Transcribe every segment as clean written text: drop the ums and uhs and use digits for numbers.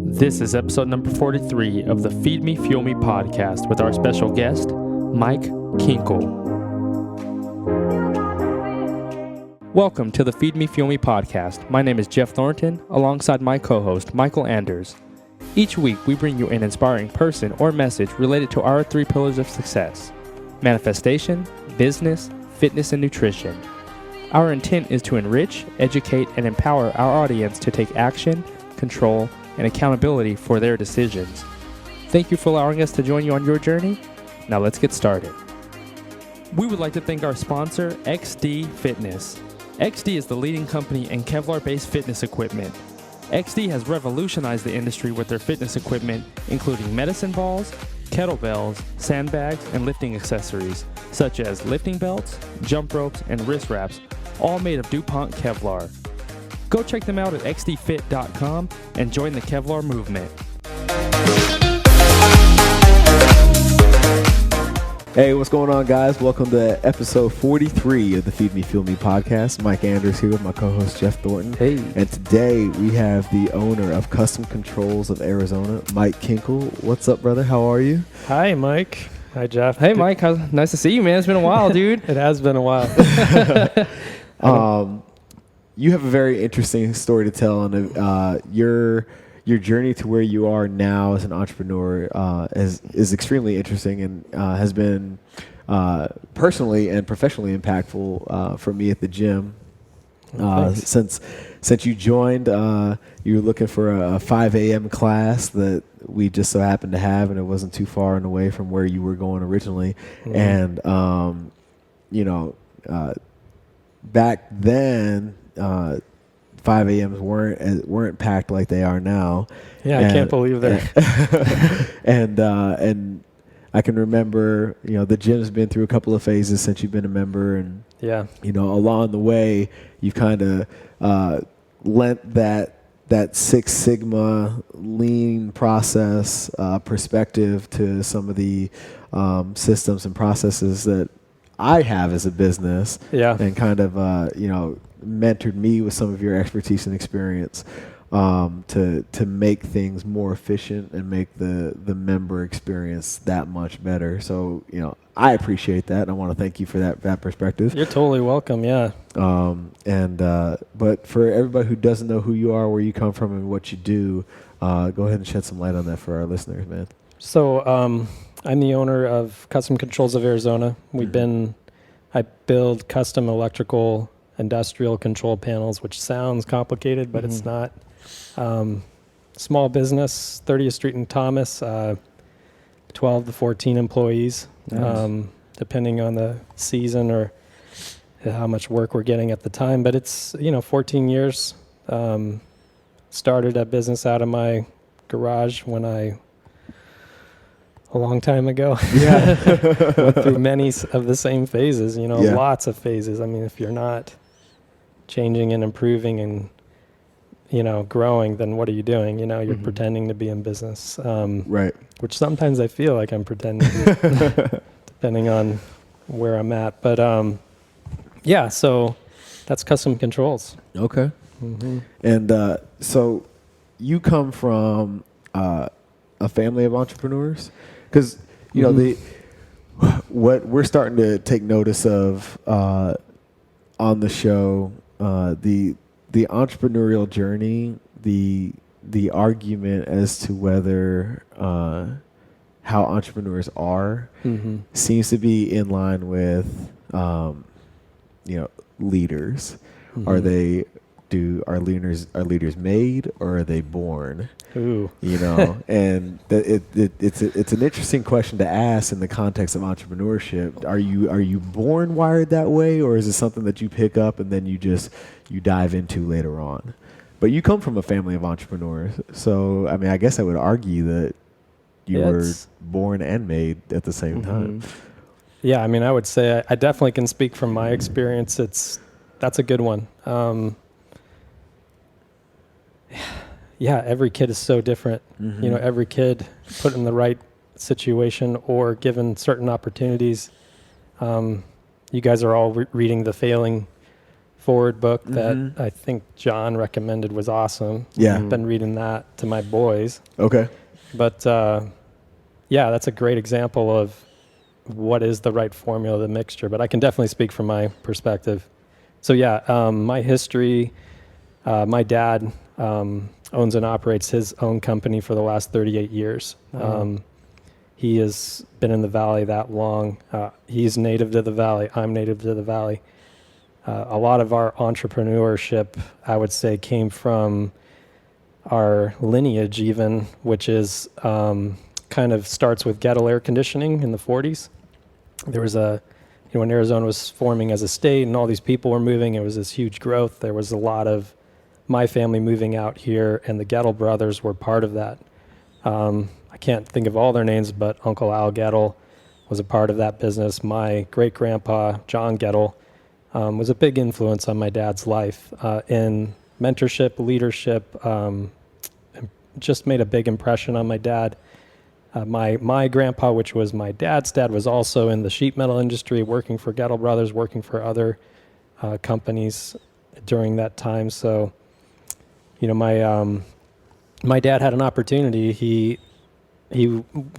This is episode number 43 of the Feed Me, Fuel Me podcast with our special guest, Mike Kinkel. Welcome to the Feed Me, Fuel Me podcast. My name is Jeff Thornton, alongside my co-host, Michael Anders. Each week, we bring you an inspiring person or message related to our three pillars of success: manifestation, business, fitness, and nutrition. Our intent is to enrich, educate, and empower our audience to take action, control, and accountability for their decisions. Thank you for allowing us to join you on your journey. Now let's get started. We would like to thank our sponsor, XD Fitness. XD is the leading company in Kevlar-based fitness equipment. XD has revolutionized the industry with their fitness equipment, including medicine balls, kettlebells, sandbags, and lifting accessories, such as lifting belts, jump ropes, and wrist wraps, all made of DuPont Kevlar. Go check them out at xdfit.com and join the Kevlar movement. Hey, what's going on, guys? Welcome to episode 43 of the Feed Me, Fuel Me podcast. Mike Anders here with my co-host, Jeff Thornton. Hey. And today we have the owner of Custom Controls of Arizona, Mike Kinkel. What's up, brother? How are you? Hi, Mike. Hi, Jeff. Hey, Mike. Nice to see you, man. It's been a while, dude. It has been a while. You have a very interesting story to tell, and your journey to where you are now as an entrepreneur is extremely interesting and has been personally and professionally impactful for me at the gym. Since you joined, you were looking for a 5 a.m. class that we just so happened to have, and it wasn't too far and away from where you were going originally. Mm-hmm. And back then, 5 a.m.s weren't packed like they are now. Yeah, I can't believe that. And I can remember, the gym's been through a couple of phases since you've been a member, and yeah, along the way, you've kind of lent that Six Sigma lean process perspective to some of the systems and processes that I have as a business. Yeah, and kind of mentored me with some of your expertise and experience to make things more efficient and make the member experience that much better. So, I appreciate that, and I want to thank you for that perspective. You're totally welcome, yeah. But for everybody who doesn't know who you are, where you come from, and what you do, go ahead and shed some light on that for our listeners, man. So I'm the owner of Custom Controls of Arizona. I build custom electrical industrial control panels, which sounds complicated, but it's not. Small business, 30th Street and Thomas, 12 to 14 employees, nice. Depending on the season or how much work we're getting at the time. But it's, 14 years. Started a business out of my garage a long time ago. Yeah. Went through many of the same phases, lots of phases. I mean, if you're not changing and improving and growing, then what are you doing? You're pretending to be in business. Right. Which sometimes I feel like I'm pretending to, depending on where I'm at. But so that's Custom Controls. Okay. Mm-hmm. And so you come from a family of entrepreneurs? Because, what we're starting to take notice of on the show, the entrepreneurial journey, the argument as to whether how entrepreneurs are seems to be in line with leaders. Mm-hmm. Are leaders made, or are they born? Ooh. And it's an interesting question to ask in the context of entrepreneurship. Are you born wired that way, or is it something that you pick up and then you dive into later on? But you come from a family of entrepreneurs, so I mean, I guess I would argue that you were born and made at the same time. Yeah, I mean, I would say I definitely can speak from my experience. That's a good one. Yeah, every kid is so different. Mm-hmm. Every kid put in the right situation or given certain opportunities. You guys are all reading the failing Forward book that I think John recommended was awesome. Yeah. I've been reading that to my boys. Okay. But yeah, that's a great example of what is the right formula, the mixture. But I can definitely speak from my perspective. So yeah, my history, my dad owns and operates his own company for the last 38 years. He has been in the Valley that long. He's native to the Valley. I'm native to the Valley. A lot of our entrepreneurship, I would say, came from our lineage even, which is kind of starts with Gettle air conditioning in the 40s. There was when Arizona was forming as a state and all these people were moving, it was this huge growth. There was a lot of my family moving out here, and the Gettle brothers were part of that. I can't think of all their names, but Uncle Al Gettle was a part of that business. My great-grandpa, John Gettle, was a big influence on my dad's life in mentorship, leadership, just made a big impression on my dad. My grandpa, which was my dad's dad, was also in the sheet metal industry, working for Gettle Brothers, working for other companies during that time. So, my dad had an opportunity. He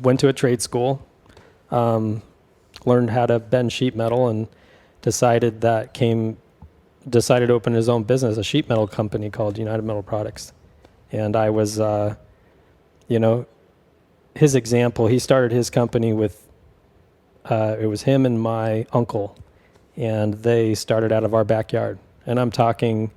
went to a trade school, learned how to bend sheet metal, and decided to open his own business, a sheet metal company called United Metal Products. And I was, his example. He started his company with, it was him and my uncle, and they started out of our backyard. And I'm talking,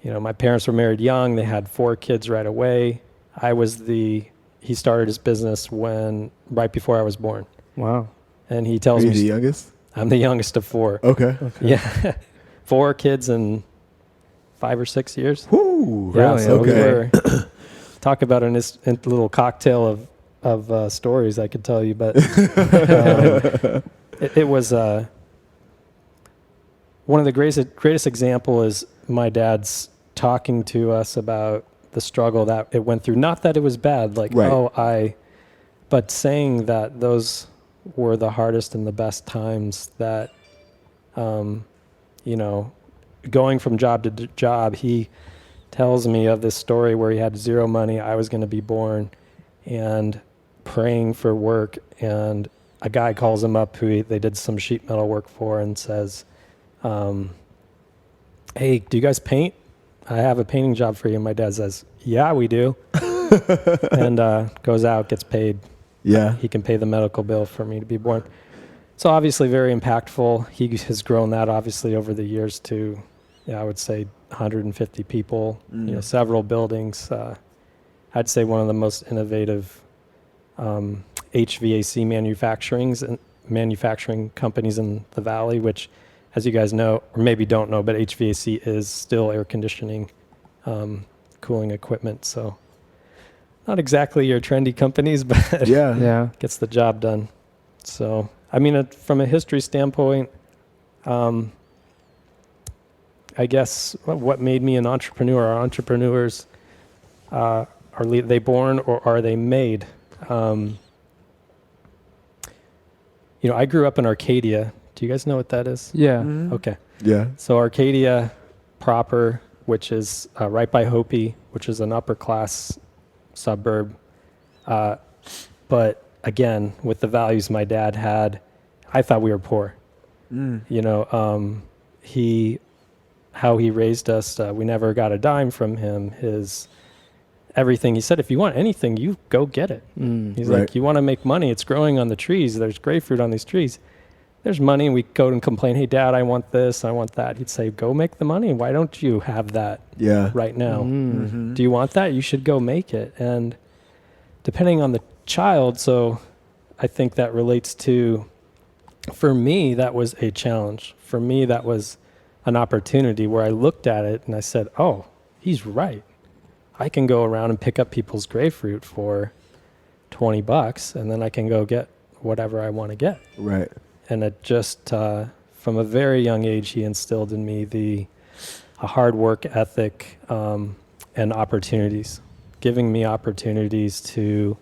my parents were married young. They had 4 kids right away. He started his business right before I was born. Wow. Are And he tells you me the youngest? I'm the youngest of 4. Okay. Yeah. 4 kids in 5 or 6 years. Woo, Yeah, really? so Okay. we were talk about a little cocktail of stories I could tell you, but it was one of the greatest example is my dad's talking to us about the struggle that it went through. Not that it was bad, but saying that those were the hardest and the best times that, going from job to job. He tells me of this story where he had 0 money. I was going to be born, and praying for work, and a guy calls him up who they did some sheet metal work for and says, hey, do you guys paint? I have a painting job for you. And my dad says, yeah, we do. And goes out, gets paid. Yeah. He can pay the medical bill for me to be born. So obviously very impactful. He has grown that obviously over the years to, I would say 150 people, several buildings. I'd say one of the most innovative HVAC manufacturing companies in the Valley, which, as you guys know, or maybe don't know, but HVAC is still air conditioning, cooling equipment. So not exactly your trendy companies, but Yeah. gets the job done. So, I mean, from a history standpoint, I guess what made me an entrepreneur are entrepreneurs. Are they born or are they made? I grew up in Arcadia. Do you guys know what that is? Yeah. Okay. Yeah. So Arcadia proper, which is right by Hopi, which is an upper class suburb. But again, with the values my dad had, I thought we were poor. How he raised us, we never got a dime from him. Everything he said, if you want anything, you go get it. He's Right. like, you want to make money, it's growing on the trees. There's grapefruit on these trees. There's money, and we go and complain, hey, Dad, I want this, I want that. He'd say, go make the money. Why don't you have that right now? Do you want that? You should go make it. And depending on the child, so I think that relates to, for me, that was a challenge. For me, that was an opportunity where I looked at it and I said, oh, he's right. I can go around and pick up people's grapefruit for $20, and then I can go get whatever I want to get. Right. And it just, from a very young age, he instilled in me a hard work ethic and opportunities, giving me opportunities to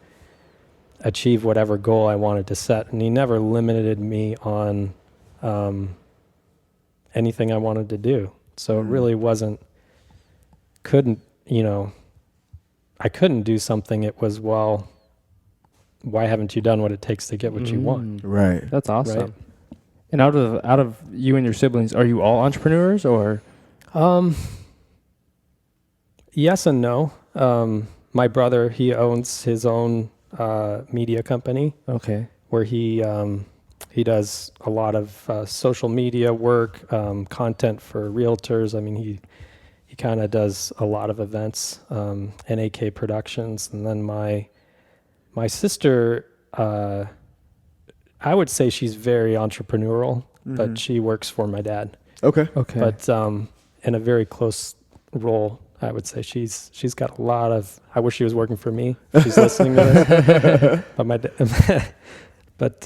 achieve whatever goal I wanted to set. And he never limited me on anything I wanted to do. So it really I couldn't do something. It was, well, why haven't you done what it takes to get what you want? Right. That's awesome. Right. And out of you and your siblings, are you all entrepreneurs or? Yes and no. My brother, he owns his own media company. Okay. Where he does a lot of social media work, content for realtors. I mean, he kind of does a lot of events, NAK Productions, and then my sister, I would say she's very entrepreneurial, but she works for my dad. Okay. But in a very close role, I would say she's got a lot of. I wish she was working for me. If she's listening to this,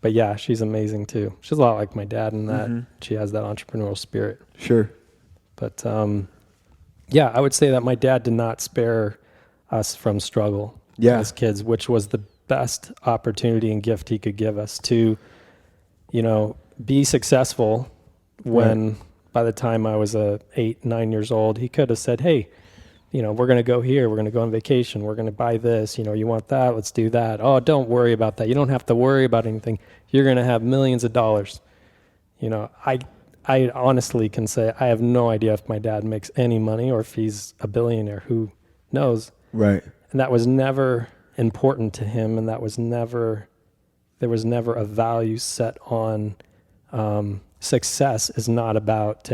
but yeah, she's amazing too. She's a lot like my dad in that she has that entrepreneurial spirit. Sure. But yeah, I would say that my dad did not spare us from struggle as kids, which was the best opportunity and gift he could give us to, be successful when by the time I was 8, 9 years old, he could have said, hey, we're going to go here. We're going to go on vacation. We're going to buy this. You want that? Let's do that. Oh, don't worry about that. You don't have to worry about anything. You're going to have millions of dollars. I honestly can say I have no idea if my dad makes any money or if he's a billionaire. Who knows? Right. And that was never important to him, and there was never a value set on success is not about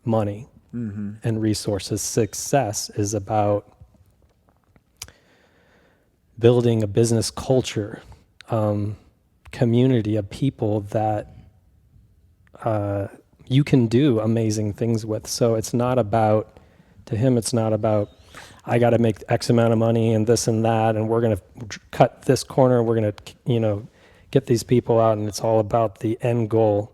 money and resources. Success is about building a business culture, community of people that you can do amazing things with. So it's not about, to him, it's not about, I got to make X amount of money and this and that, and we're going to cut this corner, we're going to, get these people out, and it's all about the end goal.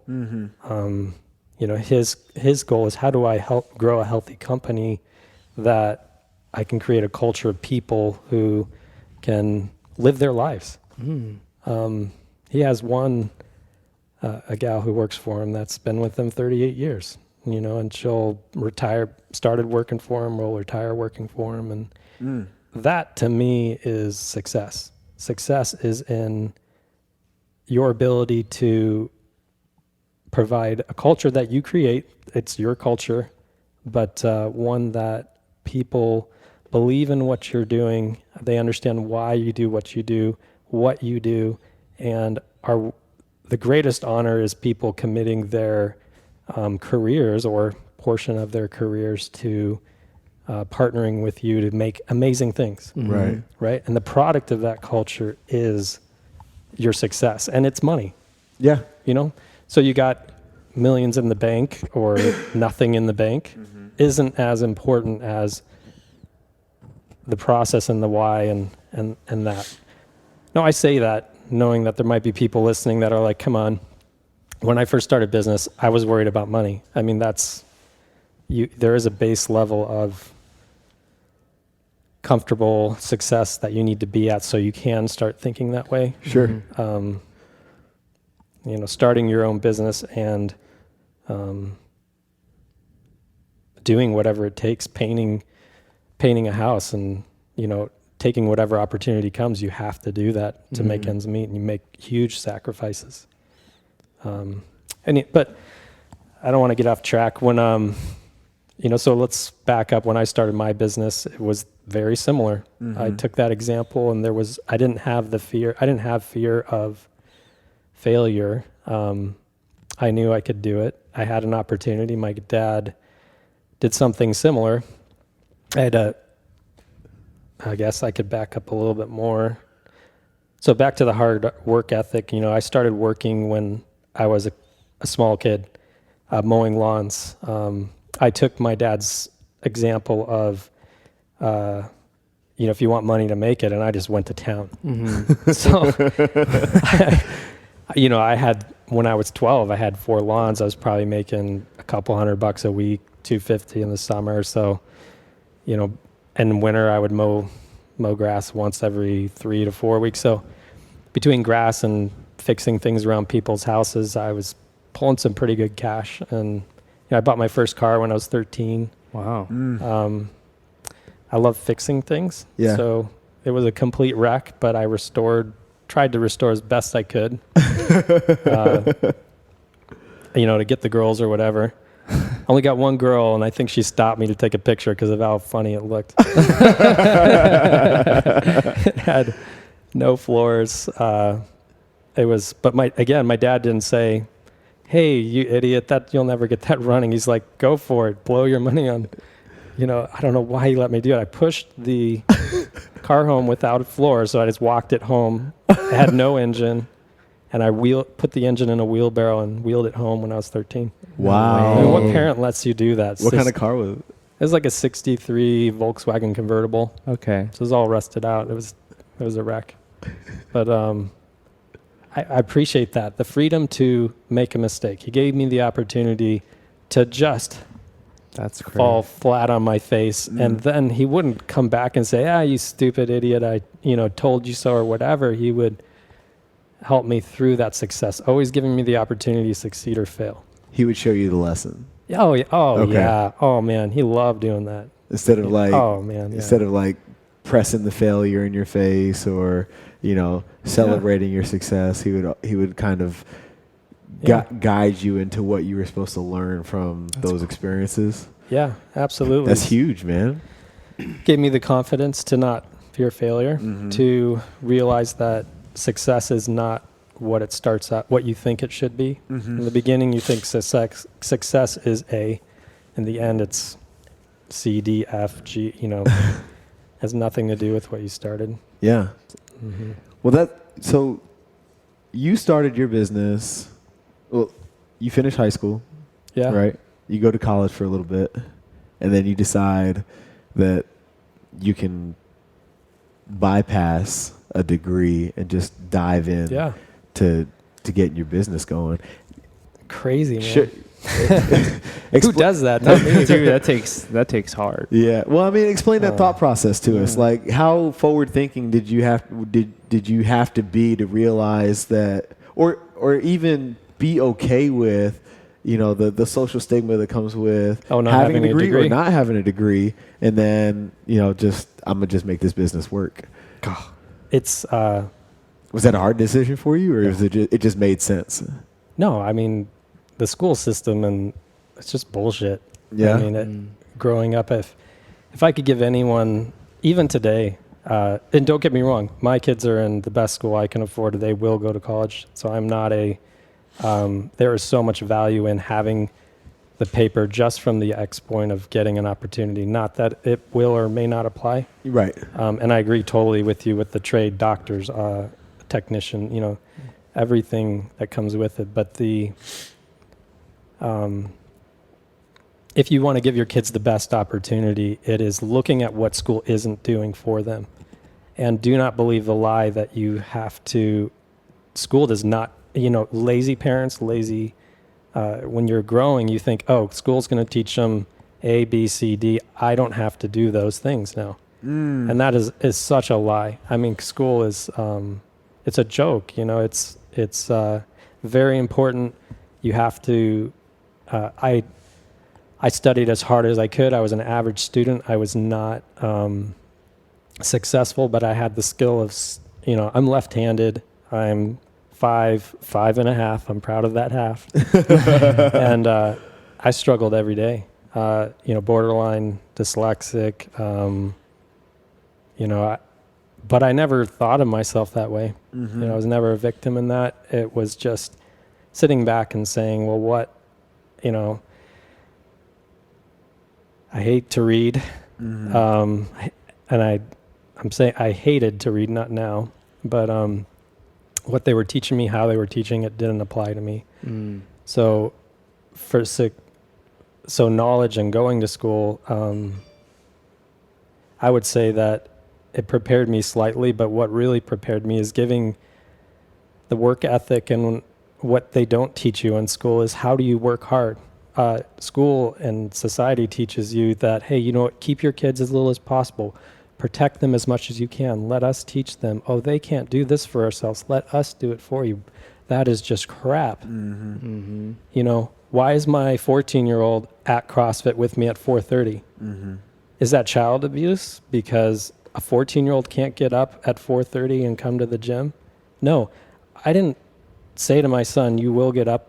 His goal is, how do I help grow a healthy company that I can create a culture of people who can live their lives. He has a gal who works for him that's been with him 38 years, and she'll started working for him, will retire working for him. And that to me is success. Success is in your ability to provide a culture that you create. It's your culture, but one that people believe in what you're doing. They understand why you do, what you do, and the greatest honor is people committing their careers or portion of their careers to partnering with you to make amazing things. Right. And the product of that culture is your success, and it's money. Yeah. So you got millions in the bank or nothing in the bank isn't as important as the process and the why and that. No, I say that knowing that there might be people listening that are like, come on, when I first started business, I was worried about money. I mean, there is a base level of comfortable success that you need to be at so you can start thinking that way. Sure. Starting your own business and doing whatever it takes, painting a house, and taking whatever opportunity comes. You have to do that to make ends meet, and you make huge sacrifices. But I don't want to get off track. When so let's back up. When I started my business, it was very similar. I took that example, and I didn't have fear of failure. I knew I could do it. I had an opportunity. My dad did something similar. I guess I could back up a little bit more. So back to the hard work ethic. I started working when I was a small kid, mowing lawns. I took my dad's example of, if you want money to make it, and I just went to town. So, I had, when I was 12, I had 4 lawns. I was probably making a couple $100 a week, $250 in the summer. So, in winter I would mow grass once every 3 to 4 weeks. So between grass and fixing things around people's houses, I was pulling some pretty good cash. And I bought my first car when I was 13. Wow. I love fixing things. Yeah. So it was a complete wreck, but I tried to restore as best I could, to get the girls or whatever. Only got one girl, and I think she stopped me to take a picture because of how funny it looked. It had no floors. But my dad didn't say, "Hey, you idiot, that you'll never get that running." He's like, "Go for it, blow your money on." I don't know why he let me do it. I pushed the car home without a floor, so I just walked it home. It had no engine, and I put the engine in a wheelbarrow and wheeled it home when I was 13. Wow. I mean, what parent lets you do that? What kind of car was it? It was like a 63 Volkswagen convertible. Okay. So it was all rusted out. It was a wreck. But I appreciate that. The freedom to make a mistake. He gave me the opportunity to just That's great. fall flat on my face. And then he wouldn't come back and say, you stupid idiot, I told you so or whatever. He would help me through that success, always giving me the opportunity to succeed or fail. He would show you the lesson. Oh, yeah. Okay. Yeah. Oh, man. He loved doing that. Instead of Instead of pressing the failure in your face or, celebrating your success, he would kind of guide you into what you were supposed to learn from those experiences. Yeah, absolutely. That's huge, man. Gave me the confidence to not fear failure, to realize that success is not what it starts at, what you think it should be. In the beginning, you think success is A. In the end, it's C, D, F, G, has nothing to do with what you started. Yeah. Well, so you started your business. Well, you finish high school. Yeah. Right? You go to college for a little bit, and then you decide that you can bypass a degree and just dive in to getting your business going. Crazy, man. Who does that? Not me. Dude, that takes heart. Yeah. Well, I mean, explain that thought process to us. Like, how forward thinking did you have to be to realize that, or even be okay with, the social stigma that comes with having a degree or not having a degree, and then I'm gonna just make this business work. It's was that a hard decision for you, or was it just made sense? No, I mean, the school system, and it's just bullshit. Yeah. I mean, growing up, if I could give anyone, even today, and don't get me wrong, my kids are in the best school I can afford. They will go to college. So I'm not there is so much value in having the paper just from the X point of getting an opportunity. Not that it will or may not apply. Right. And I agree totally with you with the trade, doctors, technician, everything that comes with it. But if you want to give your kids the best opportunity, it is looking at what school isn't doing for them. And do not believe the lie that you have to, school does not, lazy parents, when you're growing, you think, school's going to teach them A, B, C, D. I don't have to do those things now. And that is such a lie. I mean, school is, it's a joke, it's very important. You have to, I studied as hard as I could. I was an average student. I was not successful, but I had the skill of, I'm left-handed. I'm 5'5.5". I'm proud of that half. And I struggled every day. Borderline dyslexic. But I never thought of myself that way. I was never a victim in that. It was just sitting back and saying, well, what, I hate to read. And I'm saying I hated to read, not now, but what they were teaching me, how they were teaching it, didn't apply to me. So knowledge and going to school, I would say that it prepared me slightly, but what really prepared me is giving the work ethic, and what they don't teach you in school is how do you work hard. School and society teaches you that, hey, keep your kids as little as possible. Protect them as much as you can. Let us teach them. Oh, they can't do this for ourselves. Let us do it for you. that is just crap. Mm-hmm. Mm-hmm. You know, why is my 14-year-old at CrossFit with me at 4:30? Mm-hmm. Is that child abuse because a 14-year-old can't get up at 4:30 and come to the gym? No, I didn't say to my son, you will get up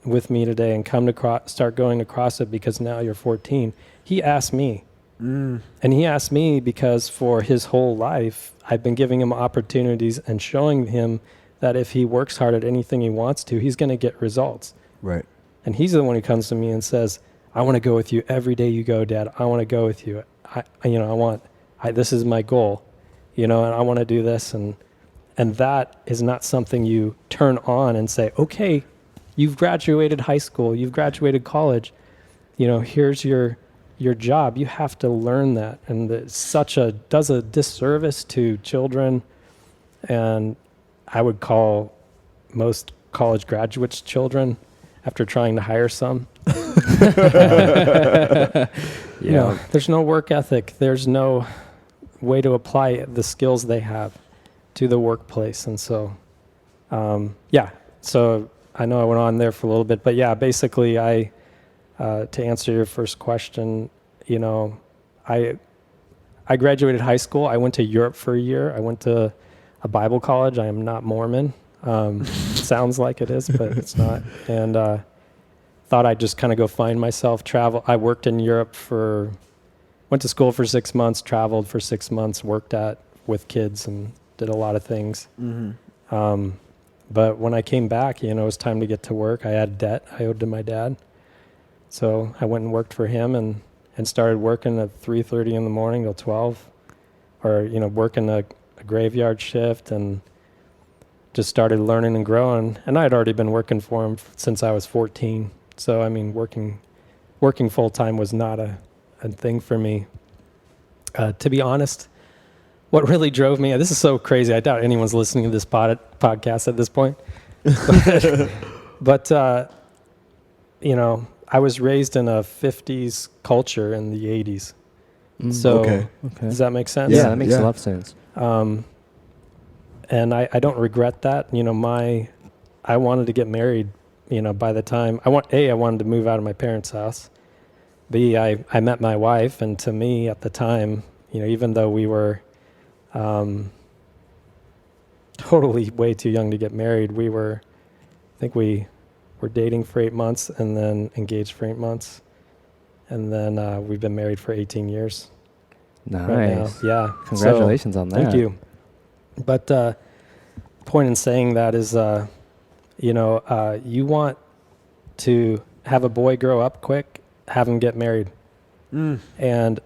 with me today and come to start going to CrossFit because now you're 14. He asked me. Mm. And he asked me because for his whole life, I've been giving him opportunities and showing him that if he works hard at anything he wants to, he's going to get results. Right. And he's the one who comes to me and says, I want to go with you every day you go, Dad. I want to go with you. This is my goal, and I want to do this. And that is not something you turn on and say, okay, you've graduated high school, you've graduated college, here's your job. You have to learn that. And it's does a disservice to children. And I would call most college graduates children after trying to hire some. There's no work ethic. There's no way to apply the skills they have to the workplace. And so, so I know I went on there for a little bit, but basically to answer your first question, I graduated high school. I went to Europe for a year. I went to a Bible college. I am not Mormon. Sounds like it is, but it's not. And thought I'd just kind of go find myself, travel. I worked in Europe went to school for 6 months, traveled for 6 months, worked with kids and did a lot of things. Mm-hmm. But when I came back, it was time to get to work. I had debt I owed to my dad. So I went and worked for him and started working at 3:30 in the morning till 12, or, working a graveyard shift, and just started learning and growing. And I had already been working for him since I was 14. So, working full time was not a thing for me. To be honest, what really drove me, this is so crazy, I doubt anyone's listening to this podcast at this point. But I was raised in a 50s culture in the 80s. So Okay. Does that make sense? Yeah, that makes a lot of sense. And I don't regret that. I wanted to get married, by the time I wanted to move out of my parents' house. B, I met my wife, and to me at the time, even though we were totally way too young to get married, we were dating for 8 months and then engaged for 8 months. And then we've been married for 18 years. Nice. Right now. Yeah. Congratulations on that. Thank you. But point in saying that is, you want to have a boy grow up quick, have him get married. And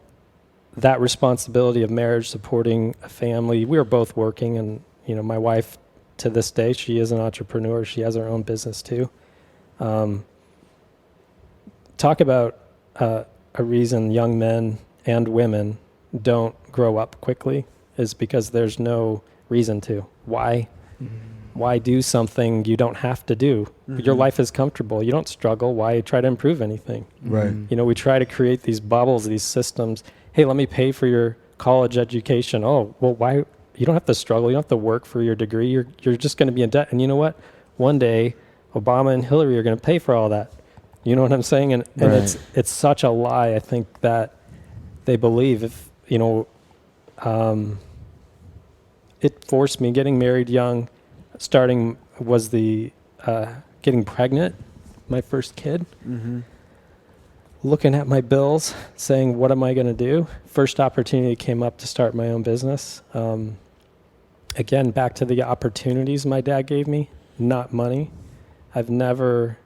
that responsibility of marriage, supporting a family, we were both working, and, my wife, to this day, she is an entrepreneur. She has her own business too. Talk about a reason young men and women don't grow up quickly is because there's no reason to. Why? Mm-hmm. Why do something you don't have to do? Mm-hmm. Your life is comfortable. You don't struggle. Why try to improve anything? Right. We try to create these bubbles, these systems. Hey, let me pay for your college education. Oh, well, why? You don't have to struggle. You don't have to work for your degree. You're just going to be in debt. And you know what? One day, Obama and Hillary are going to pay for all that. You know what I'm saying? And Right. it's such a lie, I think, that they believe. If it forced me getting married young. Starting was the getting pregnant, my first kid. Mm-hmm. Looking at my bills, saying, what am I going to do? First opportunity came up to start my own business. Again, back to the opportunities my dad gave me, not money. I've never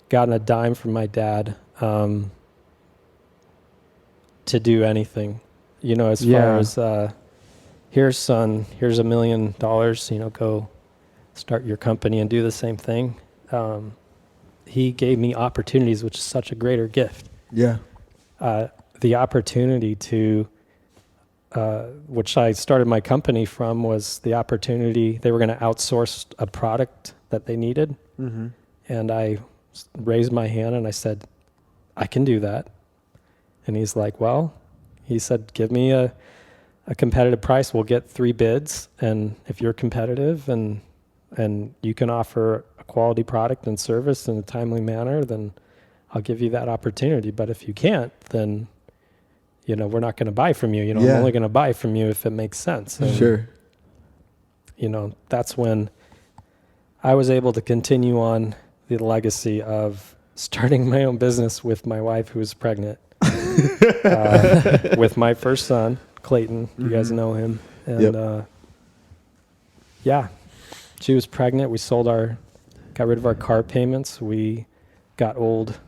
gotten a dime from my dad to do anything. As far as, here's son, here's $1 million, go start your company and do the same thing. He gave me opportunities, which is such a greater gift. Yeah. The opportunity to, which I started my company from, was the opportunity. They were going to outsource a product that they needed. Mm-hmm. And I raised my hand and I said, I can do that. And he's like, he said, give me a competitive price. We'll get 3 bids. And if you're competitive, and and you can offer a quality product and service in a timely manner, then I'll give you that opportunity. But if you can't, then, you know, we're not going to buy from you. You know, I'm only going to buy from you if it makes sense. And, Sure. you know, that's when I was able to continue on the legacy of starting my own business with my wife, who was pregnant, with my first son, Clayton. You guys know him. And yeah, she was pregnant. We got rid of our car payments. We got an old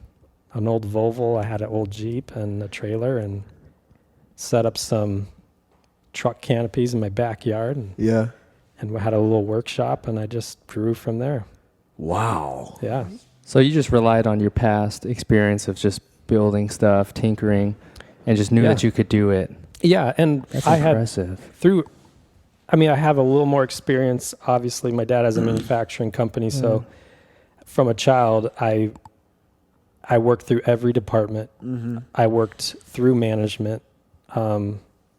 Volvo. I had an old Jeep and a trailer, and set up some truck canopies in my backyard. And we had a little workshop, and I just grew from there. Wow. Yeah. So you just relied on your past experience of just building stuff, tinkering, and just knew that you could do it. Yeah, and That's I impressive. I have a little more experience. Obviously, my dad has a manufacturing company, so from a child, I worked through every department. I worked through management,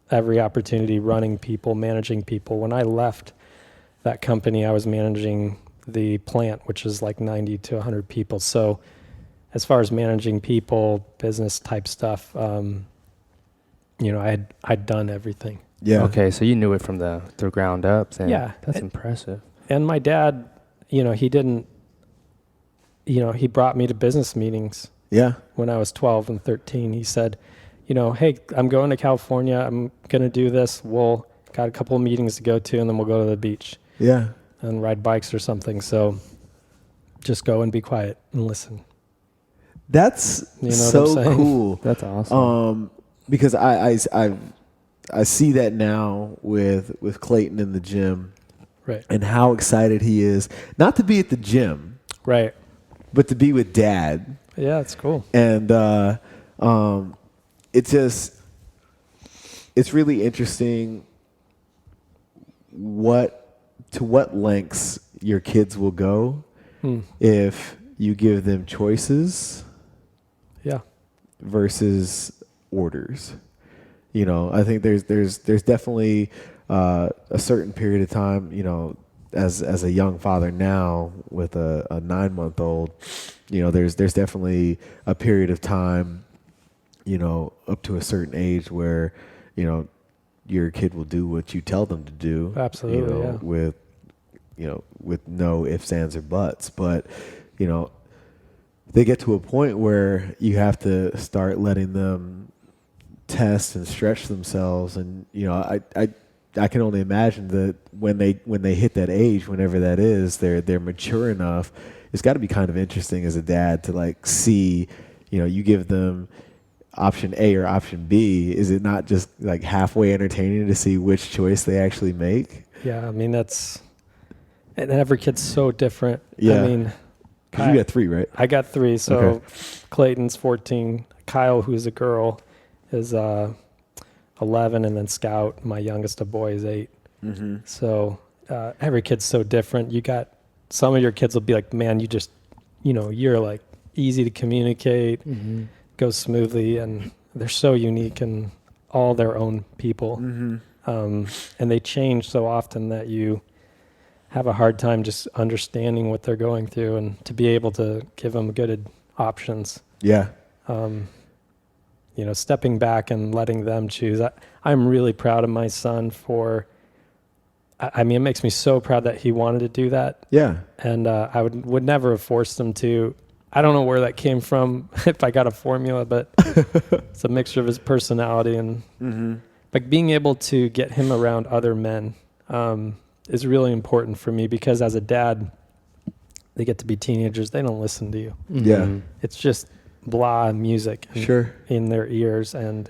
every opportunity, running people, managing people. When I left that company, I was managing the plant, which is like 90 to 100 people. So as far as managing people, business type stuff, you know, I'd done everything. Yeah. Okay, so you knew it from the ground up. Then. Yeah. That's impressive. And my dad, you know, he brought me to business meetings. Yeah. When I was 12 and 13, he said, you know, hey, I'm going to California. I'm going to do this. We'll got a couple of meetings to go to, and then we'll go to the beach. Yeah. And ride bikes or something. So just go and be quiet and listen. That's so cool. That's awesome. Because I see that now with Clayton in the gym, right? And how excited he is, not to be at the gym, right, but to be with Dad. Yeah, it's cool. And it's really interesting to what lengths your kids will go if you give them choices versus orders. You know, I think there's definitely a certain period of time, you know, as a young father now with a 9-month-old, you know, there's definitely a period of time, you know, up to a certain age where, you know, your kid will do what you tell them to do. Absolutely, you know, with no ifs, ands, or buts. But, you know, they get to a point where you have to start letting them test and stretch themselves. And, you know, I can only imagine that when they hit that age, whenever that is, they're mature enough. It's got to be kind of interesting as a dad to like see, you know, you give them option A or option B. Is it not just like halfway entertaining to see which choice they actually make? Yeah, I mean, and every kid's so different. Yeah. I mean, because you got 3, right? I got 3. So okay. Clayton's 14. Kyle, who's a girl, is 11, and then Scout, my youngest boy, is 8. Mm-hmm. So every kid's so different. You got some of your kids will be like, man, you just, you know, you're like easy to communicate, goes smoothly, and they're so unique and all their own people. And they change so often that you have a hard time just understanding what they're going through, and to be able to give them good options. Yeah. You know, stepping back and letting them choose. I'm really proud of my son for, I mean, it makes me so proud that he wanted to do that. Yeah. And I would never have forced him to. I don't know where that came from, if I got a formula, but it's a mixture of his personality and like being able to get him around other men is really important for me, because as a dad, they get to be teenagers. They don't listen to you. Yeah. It's just blah music in their ears. And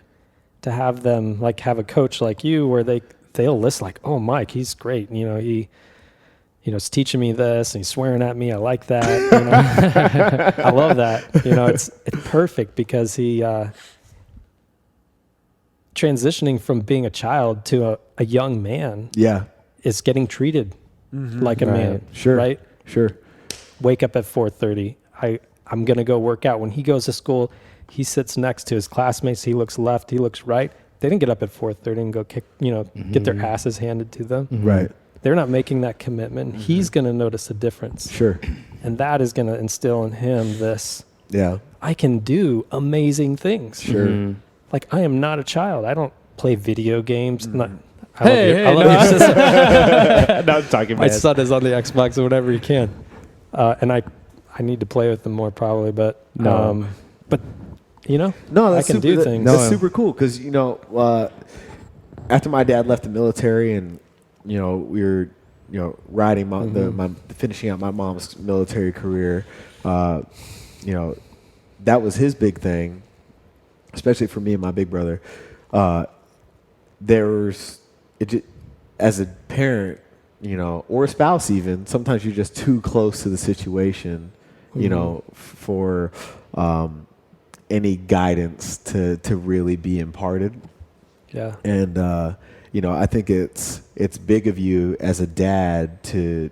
to have them like have a coach like you where they'll listen like, oh, Mike, he's great. You know, he, you know, is teaching me this and he's swearing at me. I like that. You know? I love that. You know, it's perfect because he transitioning from being a child to a young man. Yeah. Is getting treated like a man. Sure. Right? Sure. Wake up at 4:30. I'm going to go work out. When he goes to school, he sits next to his classmates. He looks left. He looks right. They didn't get up at 4:30 and go kick, you know, get their asses handed to them. Right. they're not making that commitment. He's going to notice a difference. Sure. And that is going to instill in him this, I can do amazing things. Sure. Like, I am not a child. I don't play video games. I love your sister. No, I'm talking My son is on the Xbox or whatever he can. And I need to play with them more probably, but you know, that's I can do things. That's super cool because, you know, after my dad left the military and, you know, we were, you know, riding finishing out my mom's military career, you know, that was his big thing, especially for me and my big brother. As a parent, you know, or a spouse even, sometimes you're just too close to the situation, you know, for any guidance to really be imparted. Yeah. And, you know, I think it's big of you as a dad to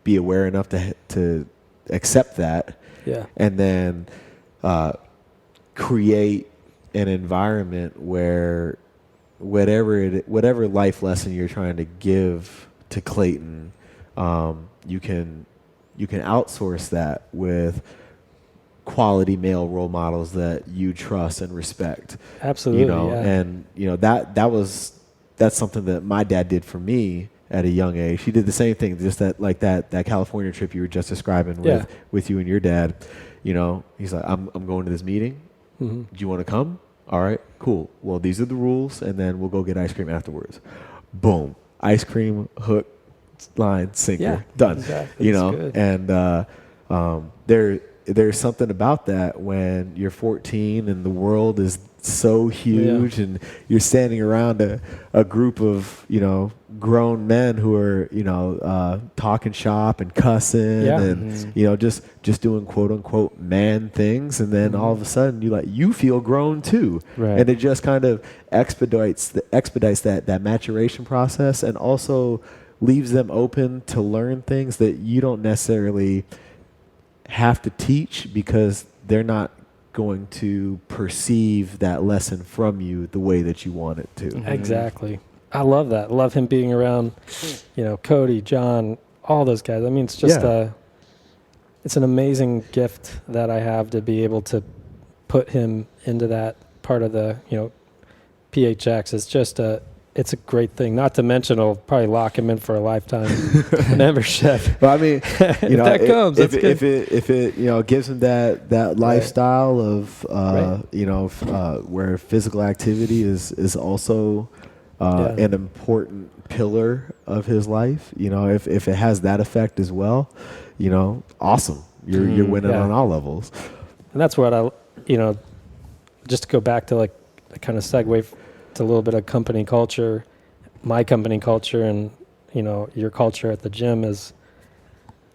be aware enough to accept that. Yeah. And then create an environment where whatever life lesson you're trying to give to Clayton, you can outsource that with quality male role models that you trust and respect. Absolutely. You know, yeah. and you know that's something that my dad did for me at a young age. He did the same thing, just that California trip you were just describing with you and your dad. You know, he's like, I'm going to this meeting. Do you want to come? All right, cool. Well, these are the rules, and then we'll go get ice cream afterwards. Boom. Ice cream, hook, line, sinker, done. Exactly. You know, good. And there's something about that when you're 14 and the world is so huge and you're standing around a group of, you know, grown men who are, you know, talking shop and cussing and, you know, just doing quote unquote man things. And then all of a sudden you feel grown too. Right. And it just kind of expedites that maturation process and also leaves them open to learn things that you don't necessarily have to teach because they're not going to perceive that lesson from you the way that you want it to. Exactly. I love that. I love him being around, you know, Cody, John, all those guys. I mean, it's just it's an amazing gift that I have to be able to put him into that part of the, you know, PHX. It's just it's a great thing. Not to mention, it'll probably lock him in for a lifetime membership. But I mean, you know, if if it you know gives him that lifestyle of you know where physical activity is also an important pillar of his life. You know, if it has that effect as well, you know, awesome. You're winning on all levels. And that's what you know, just to go back to like kind of segue to a little bit of company culture, my company culture, and you know your culture at the gym is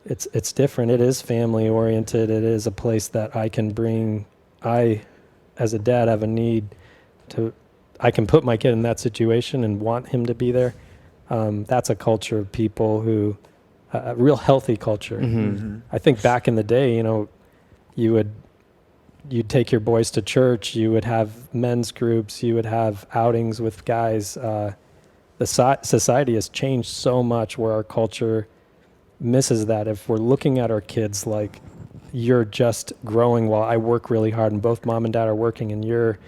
it's different. It is family oriented. It is a place that I can bring. I, as a dad, have a need to. I can put my kid in that situation and want him to be there. That's a culture of people who a real healthy culture. I think back in the day, you know, you'd take your boys to church, you would have men's groups, you would have outings with guys. The society has changed so much where our culture misses that. If we're looking at our kids like you're just growing while I work really hard and both mom and dad are working and you're,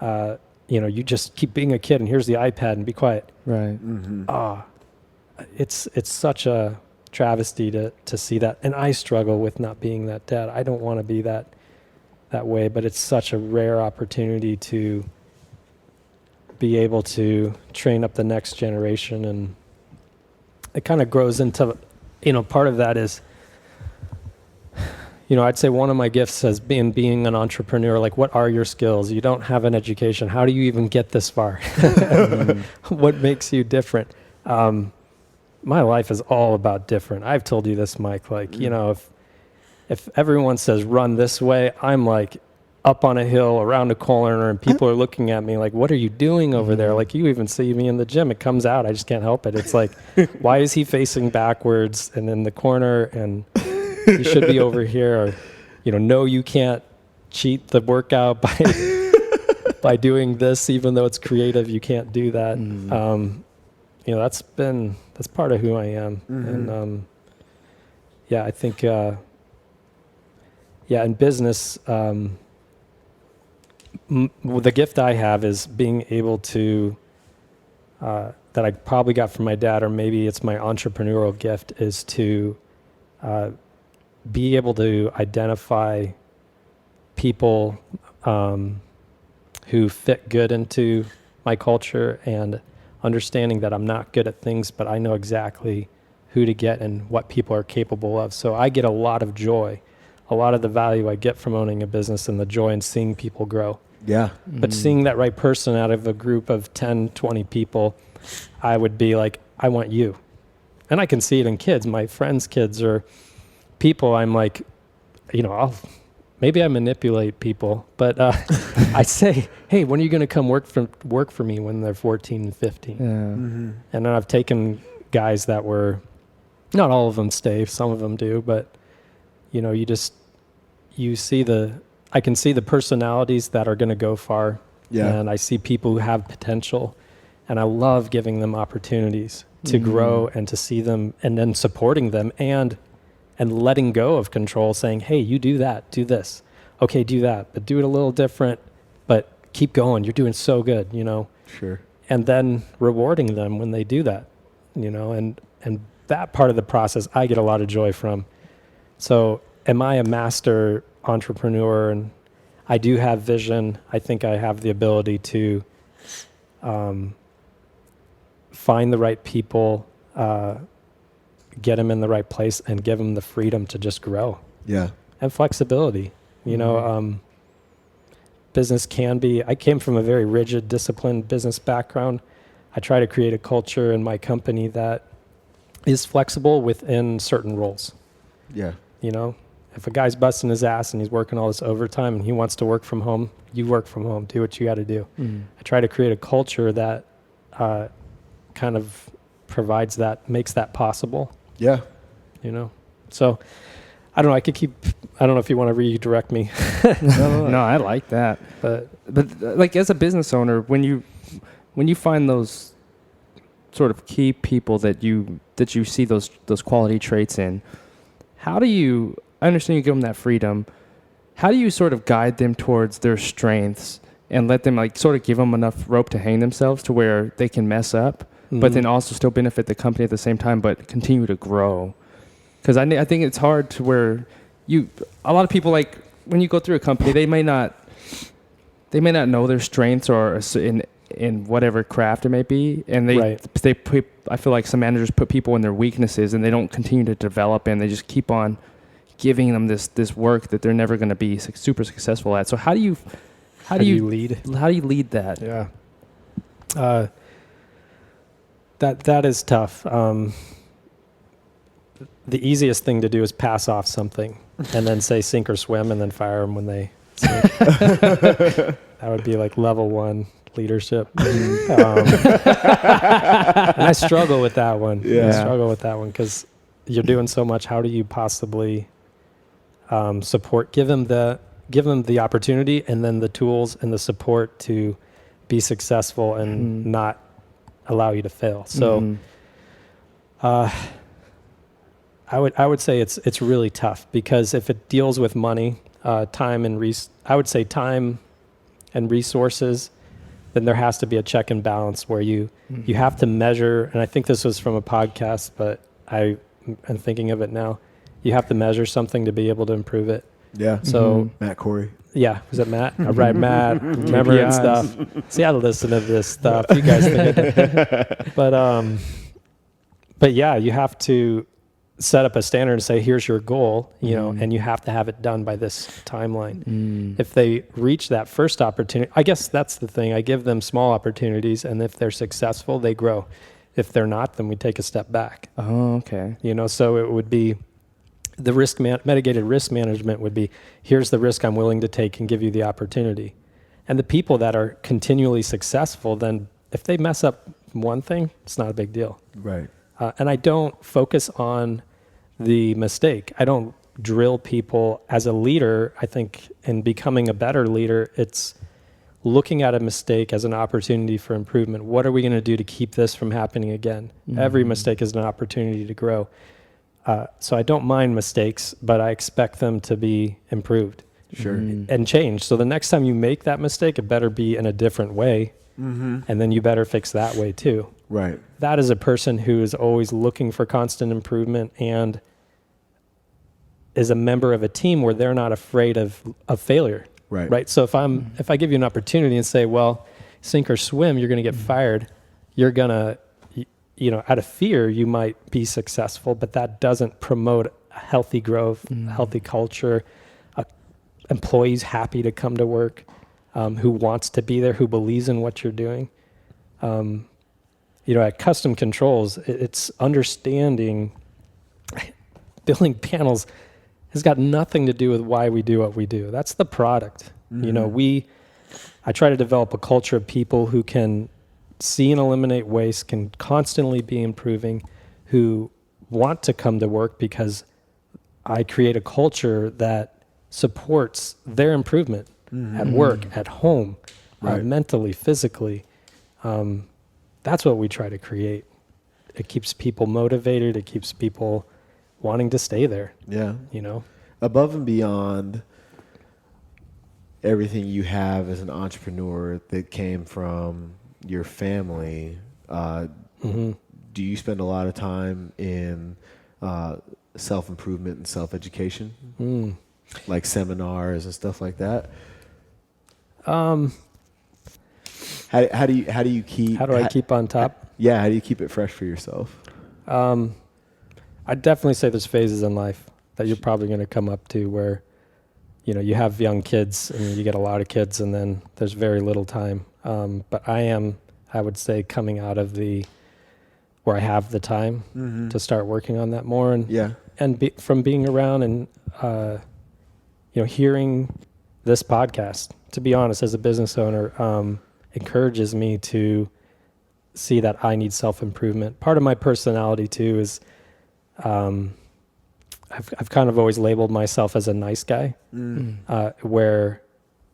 you know, you just keep being a kid and here's the iPad and be quiet. Right. It's such a travesty to see that. And I struggle with not being that dad. I don't want to be that way, but it's such a rare opportunity to be able to train up the next generation. And it kind of grows into, you know, part of that is, you know, I'd say one of my gifts has been being an entrepreneur. Like, what are your skills? You don't have an education. How do you even get this far? What makes you different? My life is all about different. I've told you this, Mike, like, you know, if everyone says run this way, I'm like up on a hill around a corner and people are looking at me like, what are you doing over there? Like, you even see me in the gym. It comes out. I just can't help it. It's like, why is he facing backwards and in the corner and he should be over here? Or, you know, no, you can't cheat the workout by doing this, even though it's creative. You can't do that. that's part of who I am. And I think in business, the gift I have is being able to that I probably got from my dad, or maybe it's my entrepreneurial gift, is to be able to identify people who fit good into my culture, and understanding that I'm not good at things, but I know exactly who to get and what people are capable of. So I get a lot of joy, a lot of the value I get from owning a business, and the joy in seeing people grow. Yeah. But seeing that right person out of a group of 10, 20 people, I would be like, I want you. And I can see it in kids, my friends' kids, or people. I'm like, maybe I manipulate people, but I say, hey, when are you going to come work for me when they're 14 and 15? Yeah. And then I've taken guys that were, not all of them stay, some of them do, but I can see the personalities that are going to go far. Yeah. And I see people who have potential, and I love giving them opportunities to grow and to see them, and then supporting them and letting go of control, saying, hey, you do that, do this. Okay, do that, but do it a little different, but keep going. You're doing so good, Sure. And then rewarding them when they do that, and that part of the process I get a lot of joy from. So am I a master entrepreneur? And I do have vision. I think I have the ability to find the right people, get them in the right place, and give them the freedom to just grow. Yeah. And flexibility. Business can be, I came from a very rigid, disciplined business background. I try to create a culture in my company that is flexible within certain roles. Yeah. If a guy's busting his ass and he's working all this overtime and he wants to work from home, you work from home, do what you got to do. I try to create a culture that kind of provides that, makes that possible. Yeah. So I don't know. I don't know if you want to redirect me. No, I like that. But like, as a business owner, when you find those sort of key people that you see those quality traits in, how do you, I understand you give them that freedom, how do you sort of guide them towards their strengths and let them sort of give them enough rope to hang themselves to where they can mess up, but then also still benefit the company at the same time, but continue to grow? Because I think it's hard to where a lot of people, when you go through a company, they may not know their strengths or in whatever craft it may be, and they put, I feel like some managers put people in their weaknesses, and they don't continue to develop, and they just keep on giving them this work that they're never going to be super successful at. So how do you lead? How do you lead that? Yeah. That is tough. The easiest thing to do is pass off something and then say sink or swim, and then fire them when they sink. That would be like level 1 leadership. And I struggle with that one. Yeah. I struggle with that one because you're doing so much. How do you possibly support? Give them the opportunity, and then the tools and the support to be successful and not allow you to fail. So, I would say it's really tough, because if it deals with money, time and resources, then there has to be a check and balance where you have to measure. And I think this was from a podcast, but I am thinking of it now. You have to measure something to be able to improve it. Yeah. So Matt Corey. Yeah, was it Matt? All right, Matt, remembering stuff. See, I listen to this stuff. You guys think it. But yeah, you have to set up a standard and say, here's your goal, and you have to have it done by this timeline. If they reach that first opportunity, I guess that's the thing. I give them small opportunities, and if they're successful, they grow. If they're not, then we take a step back. Oh, okay. So it would be the mitigated risk management would be, here's the risk I'm willing to take and give you the opportunity. And the people that are continually successful, then if they mess up one thing, it's not a big deal. Right. And I don't focus on the mistake. I don't drill people as a leader. I think in becoming a better leader, it's looking at a mistake as an opportunity for improvement. What are we going to do to keep this from happening again? Every mistake is an opportunity to grow. So I don't mind mistakes, but I expect them to be improved. Sure. And change. So the next time you make that mistake, it better be in a different way. And then you better fix that way too. Right. That is a person who is always looking for constant improvement and is a member of a team where they're not afraid of failure. Right. So if I give you an opportunity and say, well, sink or swim, you're going to get fired. You're going to, out of fear, you might be successful, but that doesn't promote healthy growth, healthy culture, employees happy to come to work, who wants to be there, who believes in what you're doing. At Custom Controls, it's understanding building panels has got nothing to do with why we do what we do. That's the product. I try to develop a culture of people who can see and eliminate waste, can constantly be improving, who want to come to work because I create a culture that supports their improvement at work, at home, mentally, physically. That's what we try to create. It keeps people motivated. It keeps people wanting to stay there. Yeah. Above and beyond everything you have as an entrepreneur that came from your family, do you spend a lot of time in self-improvement and self-education? Like seminars and stuff like that? How do you keep... How do I keep on top? Yeah, how do you keep it fresh for yourself? I'd definitely say there's phases in life that you're probably going to come up to where, you have young kids and you get a lot of kids and then there's very little time. But I would say, coming out of where I have the time to start working on that more. And from being around and, hearing this podcast, to be honest, as a business owner, encourages me to see that I need self-improvement. Part of my personality too is, I've kind of always labeled myself as a nice guy, where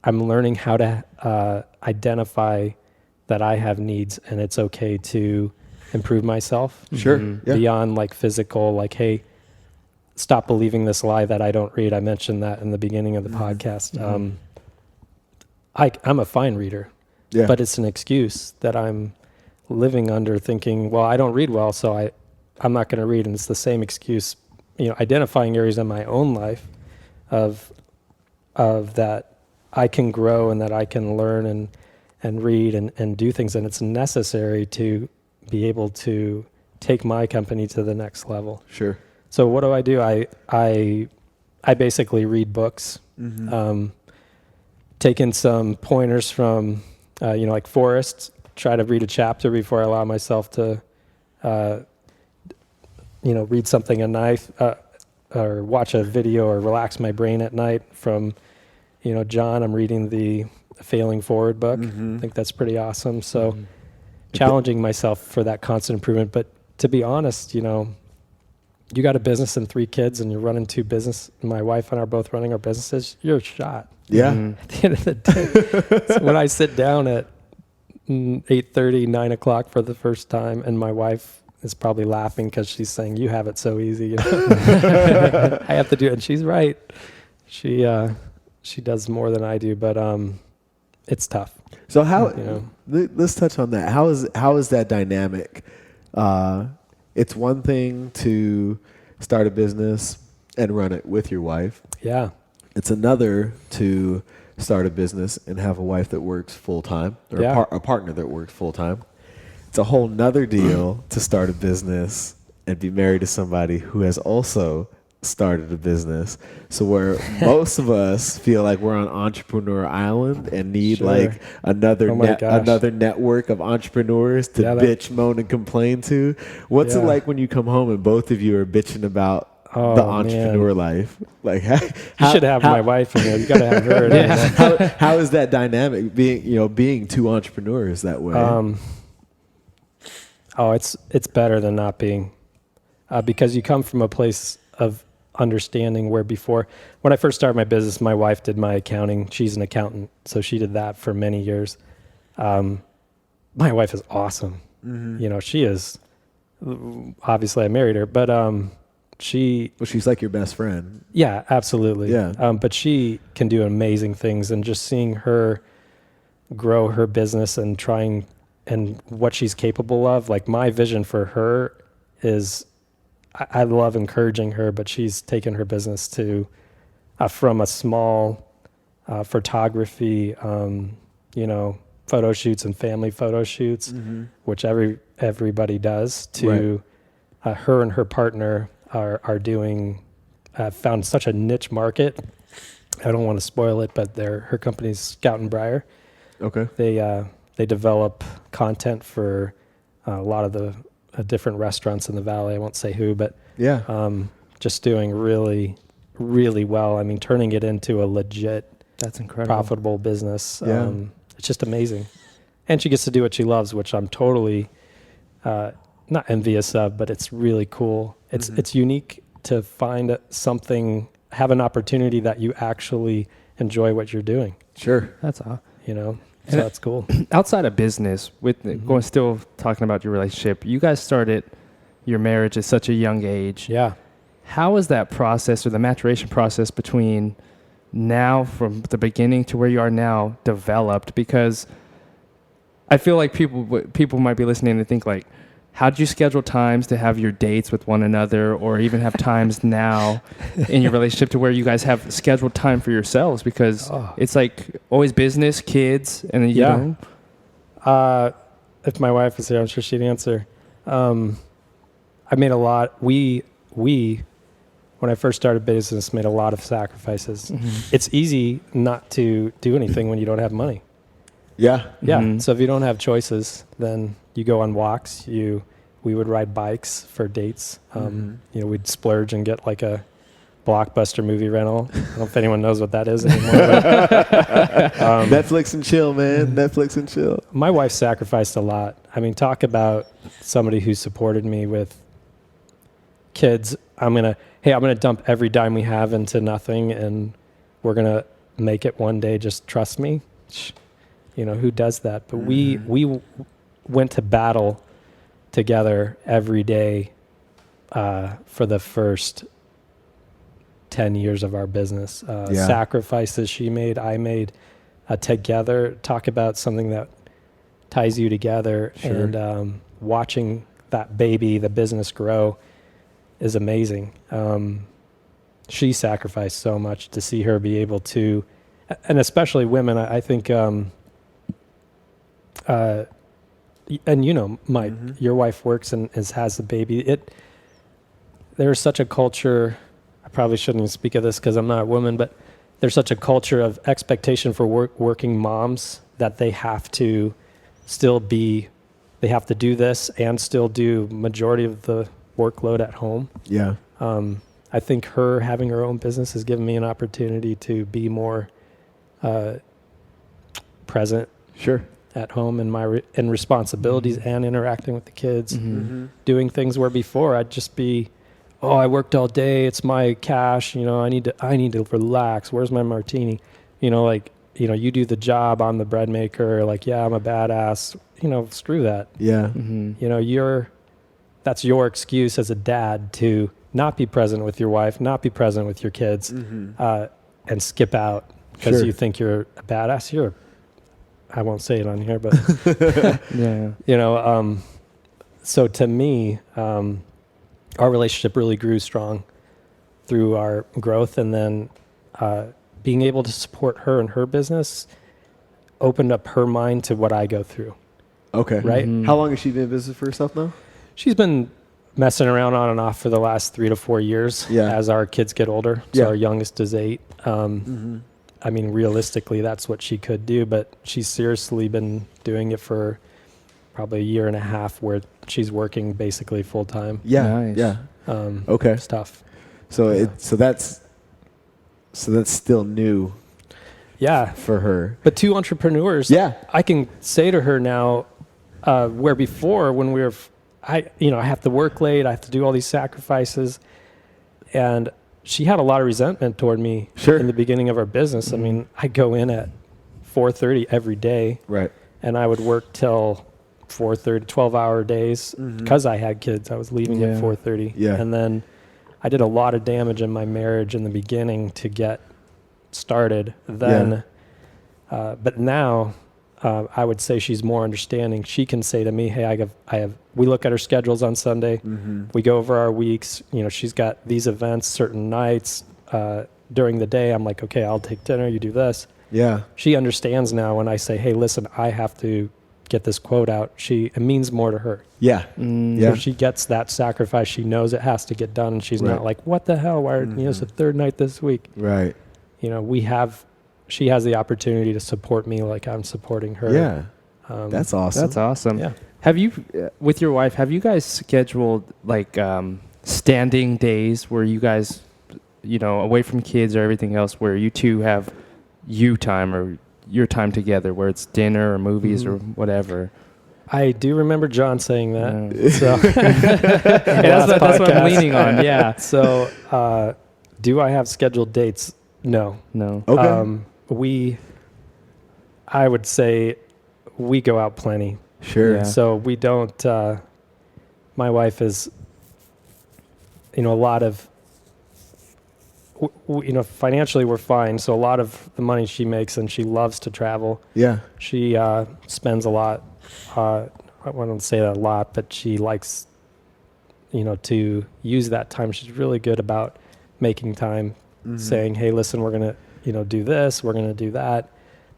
I'm learning how to identify that I have needs and it's okay to improve myself. Sure. Beyond like physical, like, hey, stop believing this lie that I don't read. I mentioned that in the beginning of the podcast. I'm a fine reader, but it's an excuse that I'm living under, thinking, well, I don't read well, so I'm not going to read. And it's the same excuse, identifying areas in my own life of that I can grow and that I can learn and read and do things. And it's necessary to be able to take my company to the next level. Sure. So what do? I basically read books, take in some pointers from, like Forrest, try to read a chapter before I allow myself to, read something at night, or watch a video or relax my brain at night from, John. I'm reading the Failing Forward book. I think that's pretty awesome. So challenging myself for that constant improvement. But to be honest, you got a business and 3 kids and you're running 2 business. My wife and I are both running our businesses. You're shot. Yeah. At the end of the day. So when I sit down at 8:30, 9 o'clock for the first time, and my wife is probably laughing because she's saying, you have it so easy. I have to do it. And she's right. She does more than I do, but it's tough. So let's touch on that. How is that dynamic? It's one thing to start a business and run it with your wife. Yeah. It's another to start a business and have a wife that works full time, or a partner that works full time. It's a whole nother deal to start a business and be married to somebody who has also started a business. So where most of us feel like we're on Entrepreneur Island and need like another network of entrepreneurs to bitch, moan, and complain to. What's it like when you come home and both of you are bitching about the entrepreneur life? Like, you should have my wife in there. You got to have her. How is that dynamic being 2 entrepreneurs that way? It's better than not being, because you come from a place of understanding where before, when I first started my business, my wife did my accounting. She's an accountant, so she did that for many years. My wife is awesome. She is, obviously I married her, but she's like your best friend. Yeah, absolutely. Yeah. But she can do amazing things, and just seeing her grow her business and trying and what she's capable of, like my vision for her is, I love encouraging her, but she's taken her business to from a small photography, photo shoots and family photo shoots, which everybody does, to her and her partner are doing, found such a niche market. I don't want to spoil it, but her company's Scout and Briar. Okay. They develop content for a lot of the different restaurants in the valley. I won't say who, but just doing really, really well. I mean, turning it into a legit, that's incredible, profitable business. Yeah. It's just amazing. And she gets to do what she loves, which I'm totally not envious of, but it's really cool. It's unique to find something, have an opportunity that you actually enjoy what you're doing. Sure. That's awesome. So that's cool. Outside of business, going still talking about your relationship, you guys started your marriage at such a young age. Yeah. How is that process, or the maturation process between now, from the beginning to where you are now, developed? Because I feel like people might be listening and think like, how did you schedule times to have your dates with one another, or even have times now in your relationship to where you guys have scheduled time for yourselves? Because it's like always business, kids, and then you get home. If my wife was here, I'm sure she'd answer. I made a lot. We, when I first started business, made a lot of sacrifices. It's easy not to do anything when you don't have money. Yeah. Yeah. So if you don't have choices, then you go on walks. We would ride bikes for dates. We'd splurge and get like a Blockbuster movie rental. I don't know if anyone knows what that is anymore. Netflix and chill, man. Netflix and chill. My wife sacrificed a lot. I mean, talk about somebody who supported me with kids. I'm gonna dump every dime we have into nothing, and we're gonna make it one day. Just trust me. Who does that? But we went to battle together every day for the first 10 years of our business. Sacrifices she made, I made together. Talk about something that ties you together. Sure. And watching that baby, the business grow, is amazing. She sacrificed so much to see her be able to, and especially women, I think, and Mike, your wife works and has the baby. There's such a culture, I probably shouldn't even speak of this because I'm not a woman, but there's such a culture of expectation for working moms that they have to they have to do this and still do majority of the workload at home. Yeah. I think having her own business has given me an opportunity to be more present. Sure. At home and responsibilities and interacting with the kids, doing things where before I'd just be, I worked all day. It's my cash. I need to relax. Where's my martini? You do the job. I'm the bread maker. I'm a badass. Screw that. Yeah. That's your excuse as a dad to not be present with your wife, not be present with your kids, and skip out because you think you're a badass. I won't say it on here, but so to me, our relationship really grew strong through our growth, and then being able to support her in her business opened up her mind to what I go through. Okay. Right. How long has she been in business for herself now? She's been messing around on and off for the last 3 to 4 years. As our kids get older. So our youngest is 8. I mean, realistically, that's what she could do, but she's seriously been doing it for probably a year and a half, where she's working basically full time. Yeah, nice. Yeah. Okay. Stuff. So that's still new. Yeah, for her. But 2 entrepreneurs. Yeah, I can say to her now, where before when we were, I have to work late, I have to do all these sacrifices, and she had a lot of resentment toward me Sure. in the beginning of our business. I mean, I go in at 4:30 every day, Right. and I would work till 4:30, 12-hour days because I had kids. I was leaving at 4:30. Yeah. And then I did a lot of damage in my marriage in the beginning to get started. Then, but now I would say she's more understanding. She can say to me, hey, we look at her schedules on Sunday. We go over our weeks. You know, she's got these events certain nights during the day. I'm like, okay, I'll take dinner. You do this. Yeah. She understands now when I say, hey, listen, I have to get this quote out. It means more to her. Yeah. So she gets that sacrifice. She knows it has to get done. And she's not like, what the hell? Why it's the third night this week. Right. You know, she has the opportunity to support me like I'm supporting her. Yeah. That's awesome. That's awesome. Yeah. Have you, with your wife, have you guys scheduled like standing days where you guys, you know, away from kids or everything else, where you two have you time or your time together, where it's dinner or movies or whatever? I do remember John saying that. Yeah. So that's what I'm leaning on. Yeah. So do I have scheduled dates? No. Okay. I would say we go out plenty. Sure. Yeah. So we don't, my wife is, you know, a lot of, you know, financially we're fine. So a lot of the money she makes, and she loves to travel. Yeah. She spends a lot, I wouldn't say that a lot, but she likes, you know, to use that time. She's really good about making time, saying, hey, listen, we're going to, you know, do this, we're going to do that.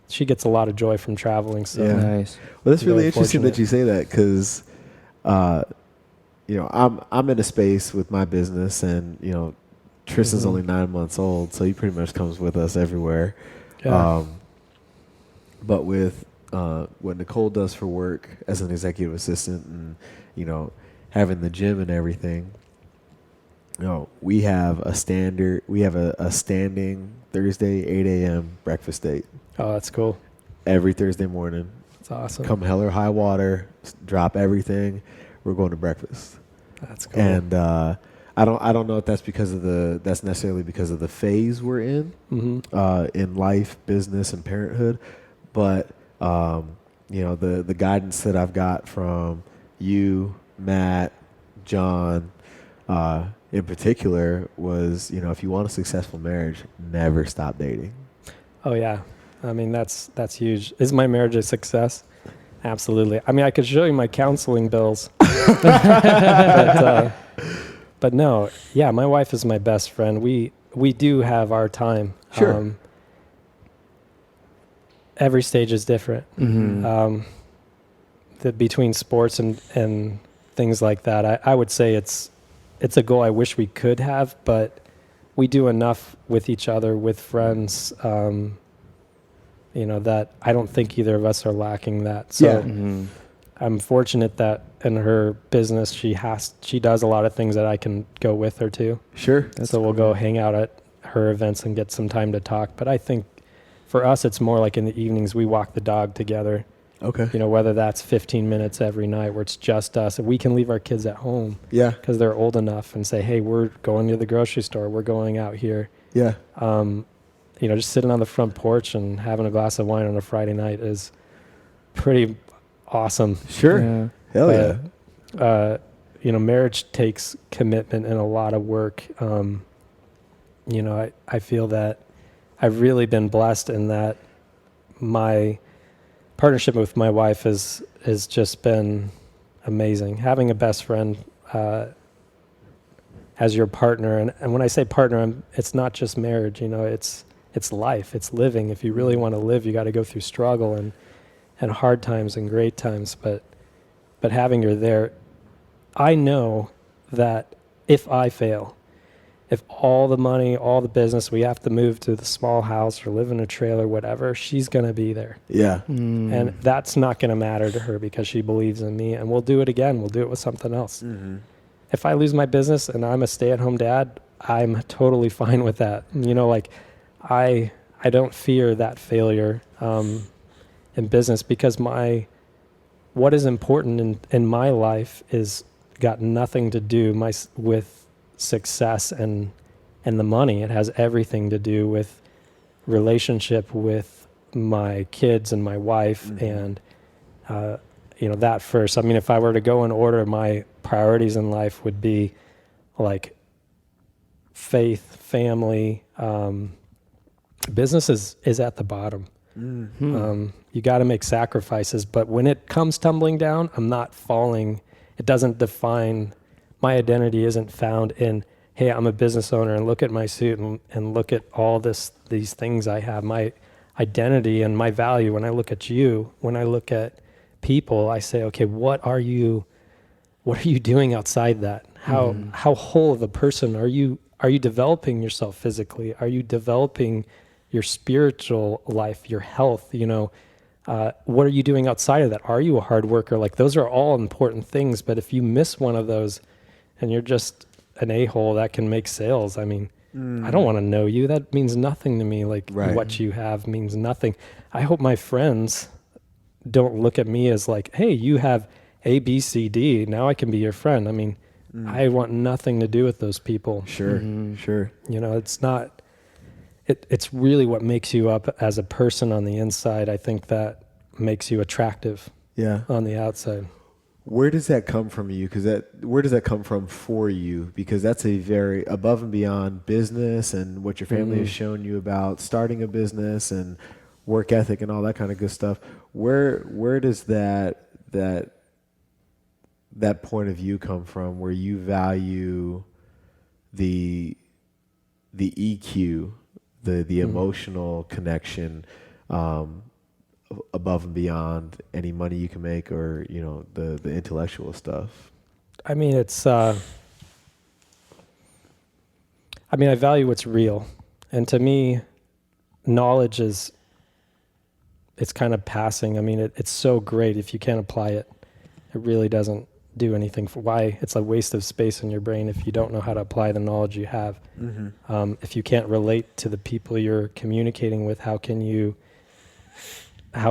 She gets a lot of joy from traveling. So Nice. Well, that's really interesting fortunate. that you say that, because, you know, I'm in a space with my business, and, you know, Tristan's only 9 months old, so he pretty much comes with us everywhere. Yeah. But with what Nicole does for work as an executive assistant, and, you know, having the gym and everything, you know, we have a standing Thursday 8 a.m. breakfast date. Oh, that's cool. Every Thursday morning. That's awesome. Come hell or high water, drop everything, we're going to breakfast. That's cool. And I don't know if that's necessarily because of the phase we're in life, business, and parenthood, but you know, the guidance that I've got from you, Matt, John, in particular, was, you know, if you want a successful marriage, never stop dating. Oh yeah, I mean that's huge. Is my marriage a success? Absolutely. I mean, I could show you my counseling bills, but no. Yeah, my wife is my best friend. We do have our time. Sure. Every stage is different. Between sports and things like that, I would say it's a goal I wish we could have, but we do enough with each other, with friends, you know, that I don't think either of us are lacking that. So I'm fortunate that in her business, she does a lot of things that I can go with her to. Sure. So we'll go hang out at her events and get some time to talk. But I think for us, it's more like in the evenings, we walk the dog together. Okay. You know, whether that's 15 minutes every night where it's just us, and we can leave our kids at home. Yeah. Because they're old enough, and say, hey, we're going to the grocery store. We're going out here. Yeah. You know, just sitting on the front porch and having a glass of wine on a Friday night is pretty awesome. Sure. Yeah. Hell yeah. You know, marriage takes commitment and a lot of work. You know, I feel that I've really been blessed in that my partnership with my wife has just been amazing. Having a best friend as your partner, and when I say partner, it's not just marriage. You know, it's life, it's living. If you really want to live, you got to go through struggle and hard times and great times. But having her there, I know that if I fail, if all the money, all the business, we have to move to the small house or live in a trailer, whatever, she's going to be there. Yeah. And that's not going to matter to her because she believes in me, and we'll do it again. We'll do it with something else. If I lose my business and I'm a stay-at-home dad, I'm totally fine with that. You know, like I don't fear that failure in business, because what is important in my life is got nothing to do with success and and the money. It has everything to do with relationship with my kids and my wife, and that first. I mean, if I were to go in order, my priorities in life would be like faith, family. Business is at the bottom. You got to make sacrifices, but when it comes tumbling down, I'm not falling. It doesn't define, my identity isn't found in, hey, I'm a business owner and look at my suit and look at all these things I have. My identity and my value, when I look at you, when I look at people, I say, okay, what are you doing outside that? How whole of a person are you developing yourself physically? Are you developing your spiritual life, your health? What are you doing outside of that? Are you a hard worker? Like, those are all important things, but if you miss one of those and you're just an a-hole, that can make sales. I mean, I don't want to know you. That means nothing to me. Like, what you have means nothing. I hope my friends don't look at me as like, hey, you have A, B, C, D. Now I can be your friend. I mean, I want nothing to do with those people. Sure. It's not, it's really what makes you up as a person on the inside. I think that makes you attractive on the outside. Where does that come from you? Where does that come from for you? Because that's a very above and beyond business and what your family has shown you about starting a business and work ethic and all that kind of good stuff. Where does that point of view come from, where you value the EQ, the emotional connection, above and beyond any money you can make, or the intellectual stuff? I mean, it's I value what's real, and to me, knowledge it's kind of passing. I mean, it's so great. If you can't apply it, it really doesn't do anything. It's a waste of space in your brain if you don't know how to apply the knowledge you have. If you can't relate to the people you're communicating with, how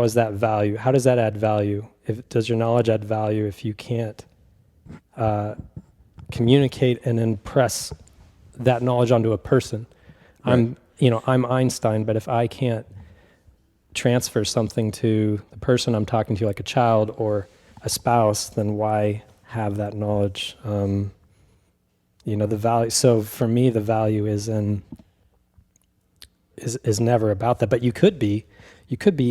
is that value? How does that add value? Does your knowledge add value if you can't communicate and impress that knowledge onto a person? Right. I'm Einstein, but if I can't transfer something to the person I'm talking to, like a child or a spouse, then why have that knowledge? The value. So for me, the value is never about that. But you could be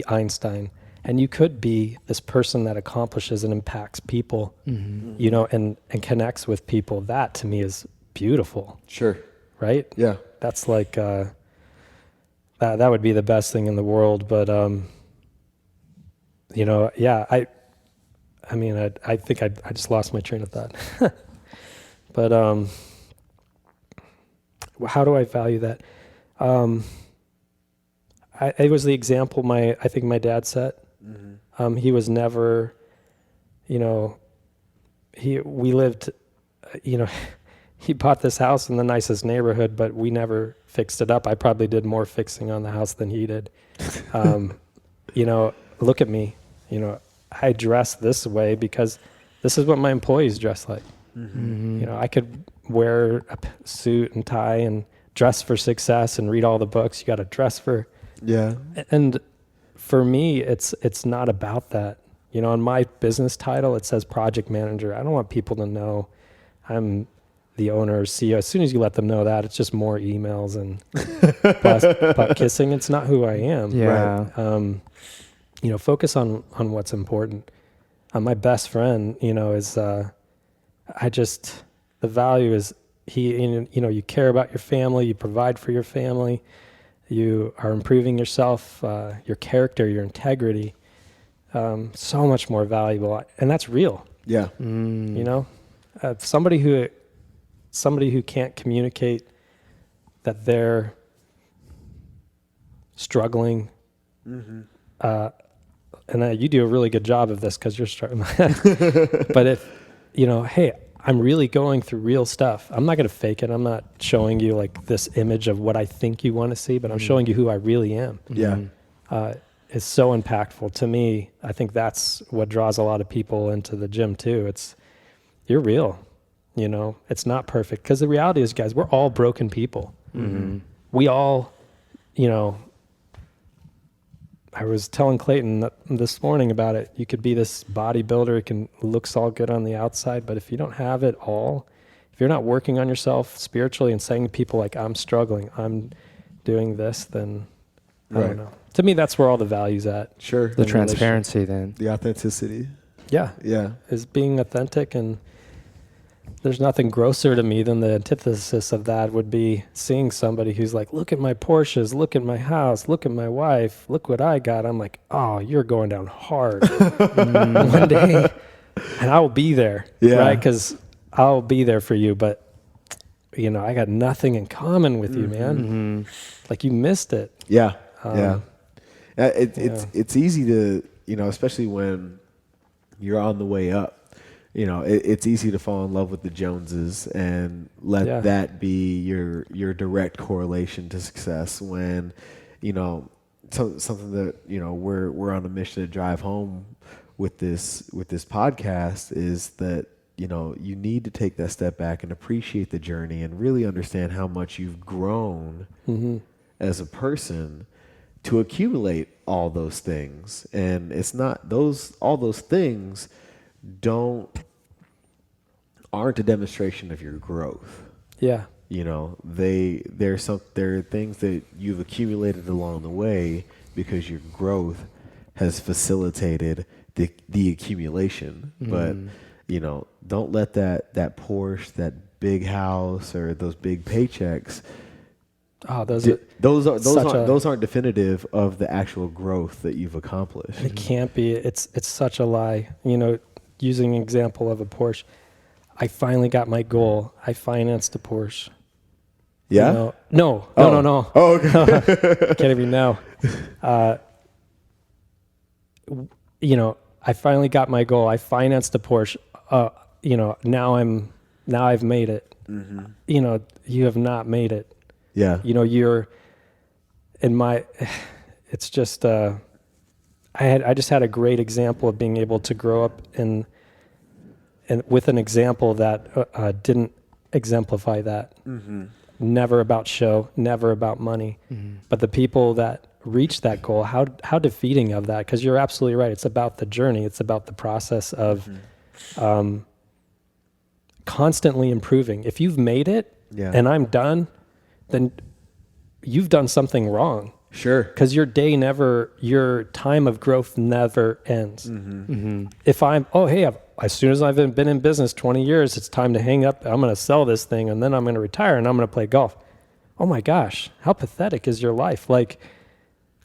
Einstein, and you could be this person that accomplishes and impacts people, and connects with people. That to me is beautiful. Sure. Right? Yeah. That's like, that would be the best thing in the world. But, I think I just lost my train of thought. But how do I value that? It was the example I think my dad set. He was never, we lived, he bought this house in the nicest neighborhood, but we never fixed it up. I probably did more fixing on the house than he did. Look at me, I dress this way because this is what my employees dress like. I could wear a suit and tie and dress for success and read all the books. You got to dress for. Yeah. And for me, it's not about that. On my business title, it says project manager. I don't want people to know I'm the owner or CEO. As soon as you let them know that, it's just more emails and butt kissing. It's not who I am. Yeah. Right? Focus on what's important. My best friend, is, the value is you care about your family, you provide for your family, you are improving yourself, your character, your integrity, so much more valuable. And that's real. Yeah. Somebody who can't communicate that they're struggling, and you do a really good job of this because you're struggling. But if, hey, I'm really going through real stuff. I'm not going to fake it. I'm not showing you like this image of what I think you want to see, but I'm showing you who I really am. Yeah. It's so impactful to me. I think that's what draws a lot of people into the gym too. You're real, it's not perfect. Because the reality is, guys, we're all broken people. We all, I was telling Clayton this morning about it. You could be this bodybuilder, looks all good on the outside, but if you don't have it all, if you're not working on yourself spiritually and saying to people like, I'm struggling, I'm doing this, then I don't know. To me, that's where all the value's at. Sure. The transparency then. The authenticity. Yeah. Yeah. Is being authentic, and there's nothing grosser to me than the antithesis of that would be seeing somebody who's like, look at my Porsches, look at my house, look at my wife, look what I got. I'm like, oh, you're going down hard one day, and I will be there, right? Because I'll be there for you, but I got nothing in common with you, man. Like you missed it. Yeah. It's easy to, especially when you're on the way up. It's easy to fall in love with the Joneses and let that be your direct correlation to success when, something that, we're on a mission to drive home with this podcast is that, you need to take that step back and appreciate the journey and really understand how much you've grown as a person to accumulate all those things. And it's not all those things aren't a demonstration of your growth. Yeah. There are things that you've accumulated along the way because your growth has facilitated the accumulation. But, don't let that Porsche, that big house, or those big paychecks. Oh, those aren't definitive of the actual growth that you've accomplished. It can't be. It's such a lie. Using an example of a Porsche, I finally got my goal. I financed a Porsche. Yeah? No. Oh, okay. Can't even know. I finally got my goal. I financed a Porsche. Now I've made it. You have not made it. Yeah. You're in my, it's just, I just had a great example of being able to grow up and with an example that didn't exemplify that. Never about show, never about money. But the people that reach that goal, how defeating of that, because you're absolutely right. It's about the journey. It's about the process of constantly improving. If you've made it and I'm done, then you've done something wrong. Sure. Because your time of growth never ends. If as soon as I've been in business 20 years, it's time to hang up. I'm going to sell this thing and then I'm going to retire and I'm going to play golf. Oh my gosh, how pathetic is your life? Like,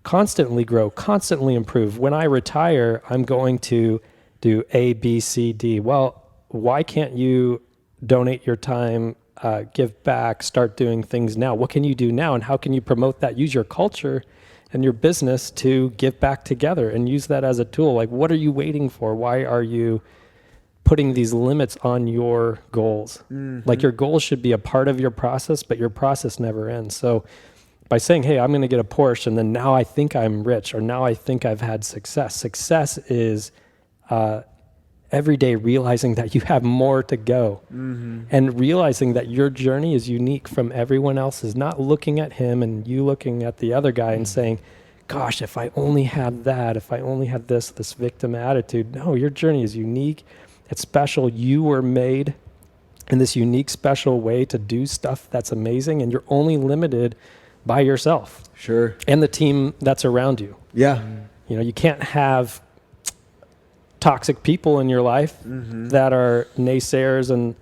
constantly grow, constantly improve. When I retire, I'm going to do A, B, C, D. Well, why can't you donate your time, give back, start doing things now? What can you do now, and how can you promote that? Use your culture and your business to give back together and use that as a tool. Like, what are you waiting for? Why are you putting these limits on your goals? Like, your goals should be a part of your process, but your process never ends. So by saying, hey, I'm going to get a Porsche, and then now I think I'm rich, or now I think I've had success. Success is every day realizing that you have more to go, and realizing that your journey is unique from everyone else's, not looking at him and you looking at the other guy and saying, gosh, if I only had that, if I only had this victim attitude. No, your journey is unique. It's special. You were made in this unique, special way to do stuff that's amazing, and you're only limited by yourself. Sure. And the team that's around you. Yeah. You can't have toxic people in your life that are naysayers, and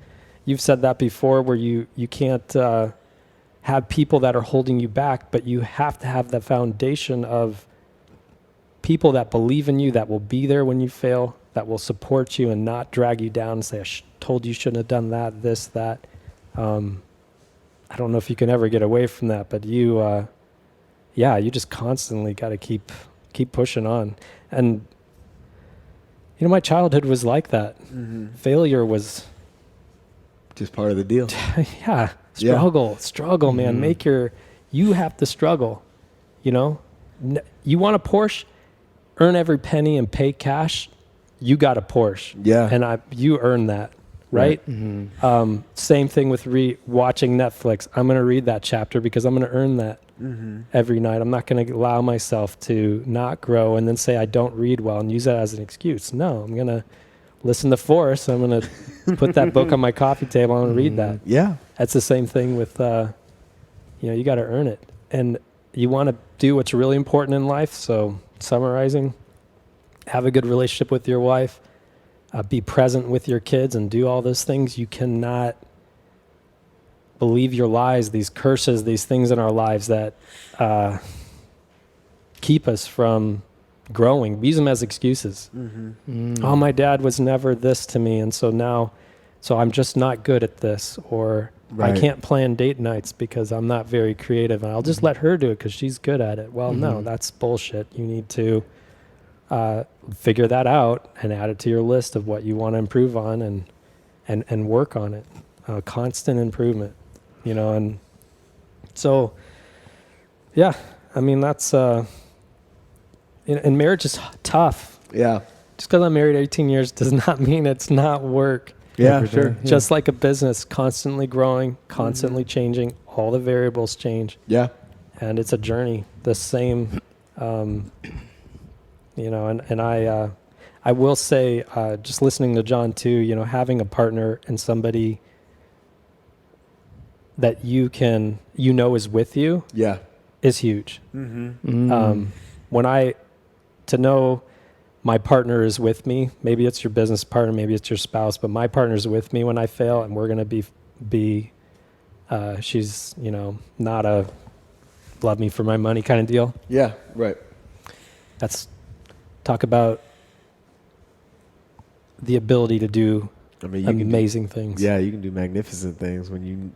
you've said that before, where you can't have people that are holding you back, but you have to have the foundation of people that believe in you, that will be there when you fail, that will support you and not drag you down and say, I told you shouldn't have done that, this, that. I don't know if you can ever get away from that, but you just constantly got to keep pushing on. And my childhood was like that. Failure was just part of the deal. Struggle, man. You have to struggle. You want a Porsche, earn every penny and pay cash. You got a Porsche. Yeah. And you earned that. right? Mm-hmm. Same thing with watching Netflix. I'm going to read that chapter because I'm going to earn that every night. I'm not going to allow myself to not grow and then say I don't read well and use that as an excuse. No, I'm going to listen to Forrest. I'm going to put that book on my coffee table. I'm going to read that. Yeah. That's the same thing with, you got to earn it. And you want to do what's really important in life. So summarizing, have a good relationship with your wife, be present with your kids, and do all those things. You cannot believe your lies, these curses, these things in our lives that keep us from growing. We use them as excuses. Oh, my dad was never this to me, and so I'm just not good at this, or I can't plan date nights because I'm not very creative, and I'll just let her do it because she's good at it. Well, no, that's bullshit. You need to figure that out and add it to your list of what you want to improve on and work on it. Constant improvement, and so, yeah, I mean, that's, and marriage is tough. Yeah. Just because I'm married 18 years does not mean it's not work. Yeah, sure. Yeah. Just like a business, constantly growing, constantly changing, all the variables change. Yeah. And it's a journey. The same, and I will say, just listening to John too, having a partner and somebody that is with you is huge. To know my partner is with me, maybe it's your business partner, maybe it's your spouse, but my partner's with me when I fail, and we're going to be she's, not a love me for my money kind of deal. Yeah, right. That's talk about the ability to do amazing things. Yeah, you can do magnificent things when you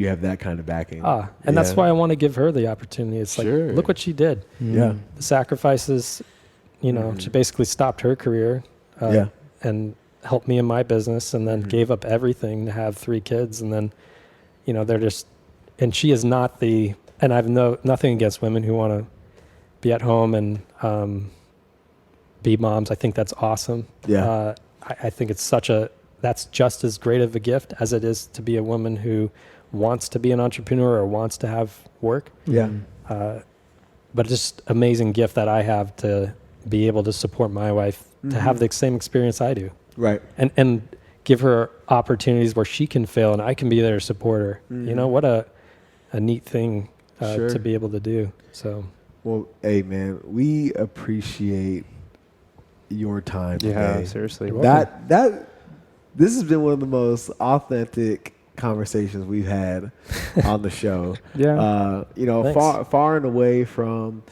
have that kind of backing. And that's why I want to give her the opportunity. It's like, look what she did. Yeah. The sacrifices, she basically stopped her career and helped me in my business, and then gave up everything to have 3 kids. And then, they're just, and she is not and I've nothing against women who want to be at home and be moms. I think that's awesome. Yeah. I think that's just as great of a gift as it is to be a woman who wants to be an entrepreneur or wants to have work. Yeah. But just amazing gift that I have to be able to support my wife to have the same experience I do. Right. And give her opportunities where she can fail and I can be there to support her. What a neat thing to be able to do. So. Well, hey man, we appreciate your time today. Yeah, seriously. This has been one of the most authentic conversations we've had on the show. Yeah. Far and away from,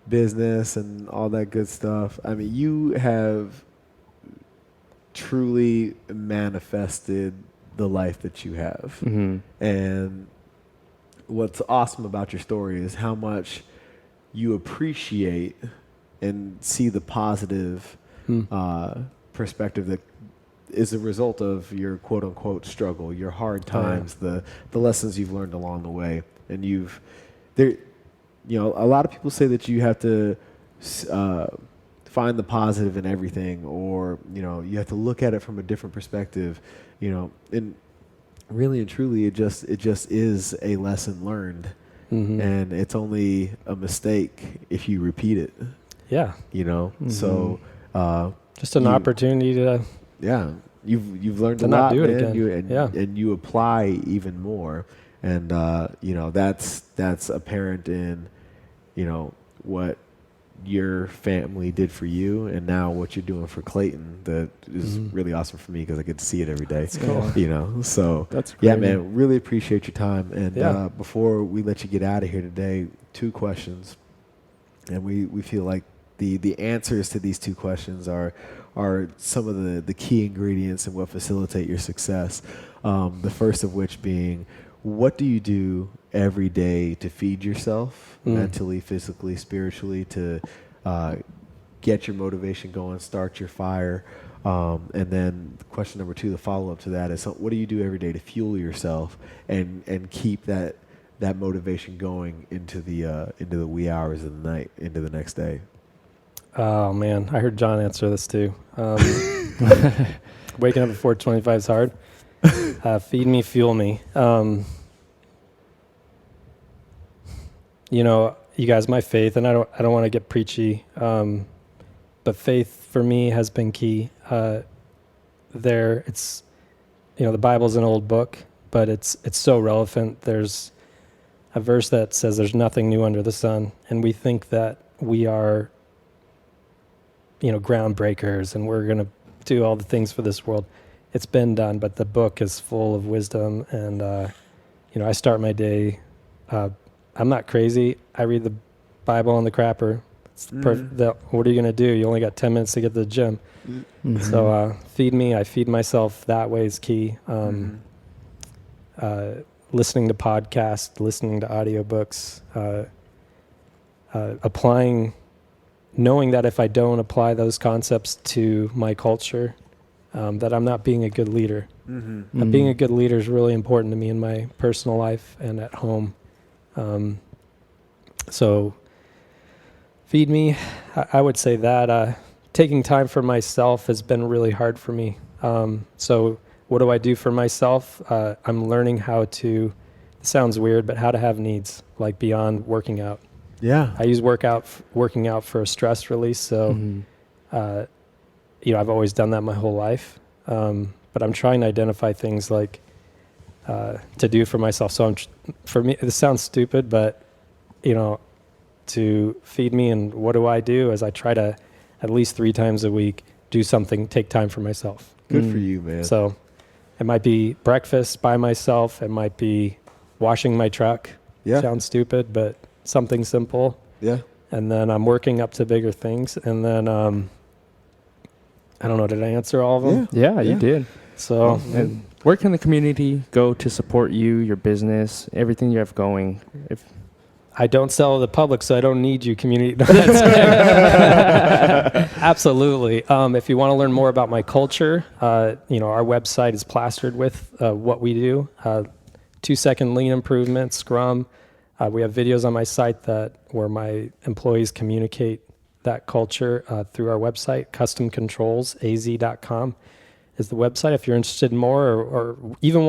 business and all that good stuff. I mean, you have truly manifested the life that you have. And what's awesome about your story is how much you appreciate and see the positive perspective that is a result of your quote unquote struggle, your hard times, the lessons you've learned along the way. And a lot of people say that you have to find the positive in everything, or, you have to look at it from a different perspective, and really and truly it just is a lesson learned. And it's only a mistake if you repeat it. Yeah. So just an opportunity to you've learned to a not lot, do it man. again. And you apply even more, and that's apparent in what your family did for you, and now what you're doing for Clayton. That is really awesome for me because I get to see it every day. That's cool. So that's great. Yeah, man, really appreciate your time. And before we let you get out of here today, 2 questions, and we feel like the answers to these 2 questions are some of the key ingredients in what facilitate your success. The first of which being, what do you do every day to feed yourself mentally, physically, spiritually, to get your motivation going, start your fire? And then question number 2, the follow-up to that is, what do you do every day to fuel yourself and keep that motivation going into the wee hours of the night, into the next day? Oh man, I heard John answer this too. Waking up at 4:25 is hard. Feed me, fuel me. You guys, my faith, and I don't want to get preachy, but faith for me has been key. It's, the Bible's an old book, but it's so relevant. There's a verse that says there's nothing new under the sun, and we think that we are, groundbreakers, and we're going to do all the things for this world. It's been done, but the book is full of wisdom, and I start my day. I'm not crazy. I read the Bible on the crapper. What are you going to do? You only got 10 minutes to get to the gym. Mm-hmm. So feed me. I feed myself that way is key. Listening to podcasts, listening to audiobooks, applying, knowing that if I don't apply those concepts to my culture, that I'm not being a good leader. Mm-hmm. Being a good leader is really important to me in my personal life and at home. So feed me. I would say that taking time for myself has been really hard for me. So what do I do for myself? I'm learning how to, it sounds weird, but how to have needs, like beyond working out. Yeah. I use working out for a stress release. So, I've always done that my whole life. But I'm trying to identify things like to do for myself. So for me, this sounds stupid, but to feed me, and what do I do is I try to at least 3 times a week do something, take time for myself. Good for you, man. So it might be breakfast by myself. It might be washing my truck. Yeah. Sounds stupid, but something simple. Yeah. And then I'm working up to bigger things. And then, I don't know, did I answer all of them? Yeah, you did. So, and where can the community go to support you, your business, everything you have going? If I don't sell to the public, so I don't need you, community. Absolutely. If you want to learn more about my culture, our website is plastered with what we do. 2-second lean improvement, Scrum. We have videos on my site where my employees communicate that culture through our website. customcontrolsaz.com is the website. If you're interested in more, or even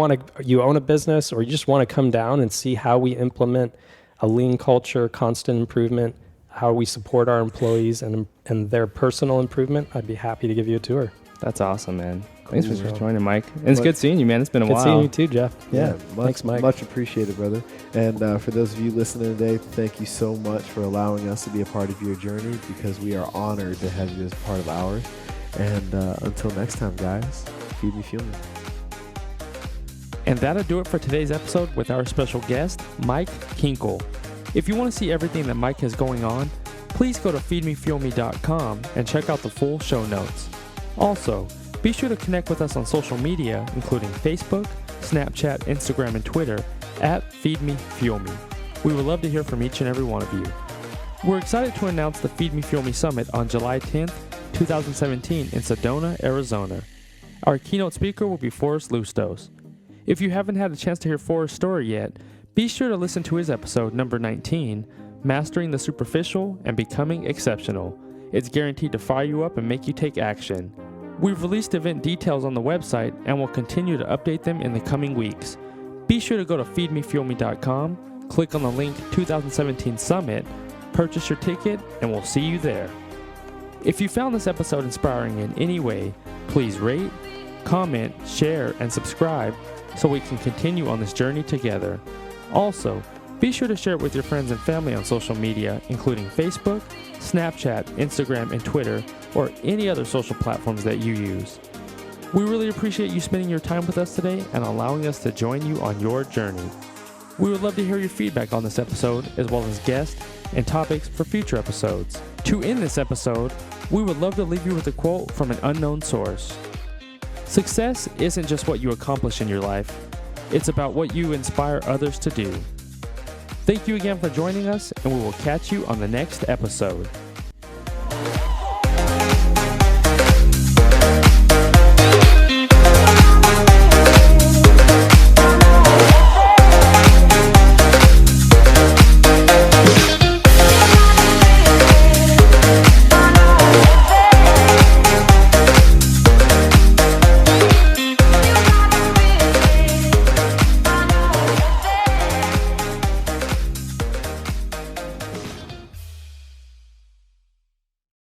you own a business, or you just want to come down and see how we implement a lean culture, constant improvement, how we support our employees and their personal improvement, I'd be happy to give you a tour. That's awesome, man. Thanks for joining, Mike. And it's good seeing you, man. It's been a while. Good seeing you too, Jeff. Yeah. Thanks, Mike. Much appreciated, brother. And for those of you listening today, thank you so much for allowing us to be a part of your journey, because we are honored to have you as part of ours. And until next time, guys, feed me, fuel me. And that'll do it for today's episode with our special guest, Mike Kinkel. If you want to see everything that Mike has going on, please go to feedmefuelme.com and check out the full show notes. Also, be sure to connect with us on social media, including Facebook, Snapchat, Instagram, and Twitter at feedmefuelme. We would love to hear from each and every one of you. We're excited to announce the Feed Me Fuel Me Summit on July 10th, 2017 in Sedona, Arizona. Our keynote speaker will be Forrest Lustos. If you haven't had a chance to hear Forrest's story yet, be sure to listen to his episode number 19, Mastering the Superficial and Becoming Exceptional. It's guaranteed to fire you up and make you take action. We've released event details on the website and will continue to update them in the coming weeks. Be sure to go to feedmefuelme.com, click on the link 2017 Summit, purchase your ticket, and we'll see you there. If you found this episode inspiring in any way, please rate, comment, share, and subscribe so we can continue on this journey together. Also, be sure to share it with your friends and family on social media, including Facebook, Snapchat, Instagram, and Twitter, or any other social platforms that you use. We really appreciate you spending your time with us today and allowing us to join you on your journey. We would love to hear your feedback on this episode, as well as guests and topics for future episodes. To end this episode, we would love to leave you with a quote from an unknown source. Success isn't just what you accomplish in your life, it's about what you inspire others to do. Thank you again for joining us, and we will catch you on the next episode.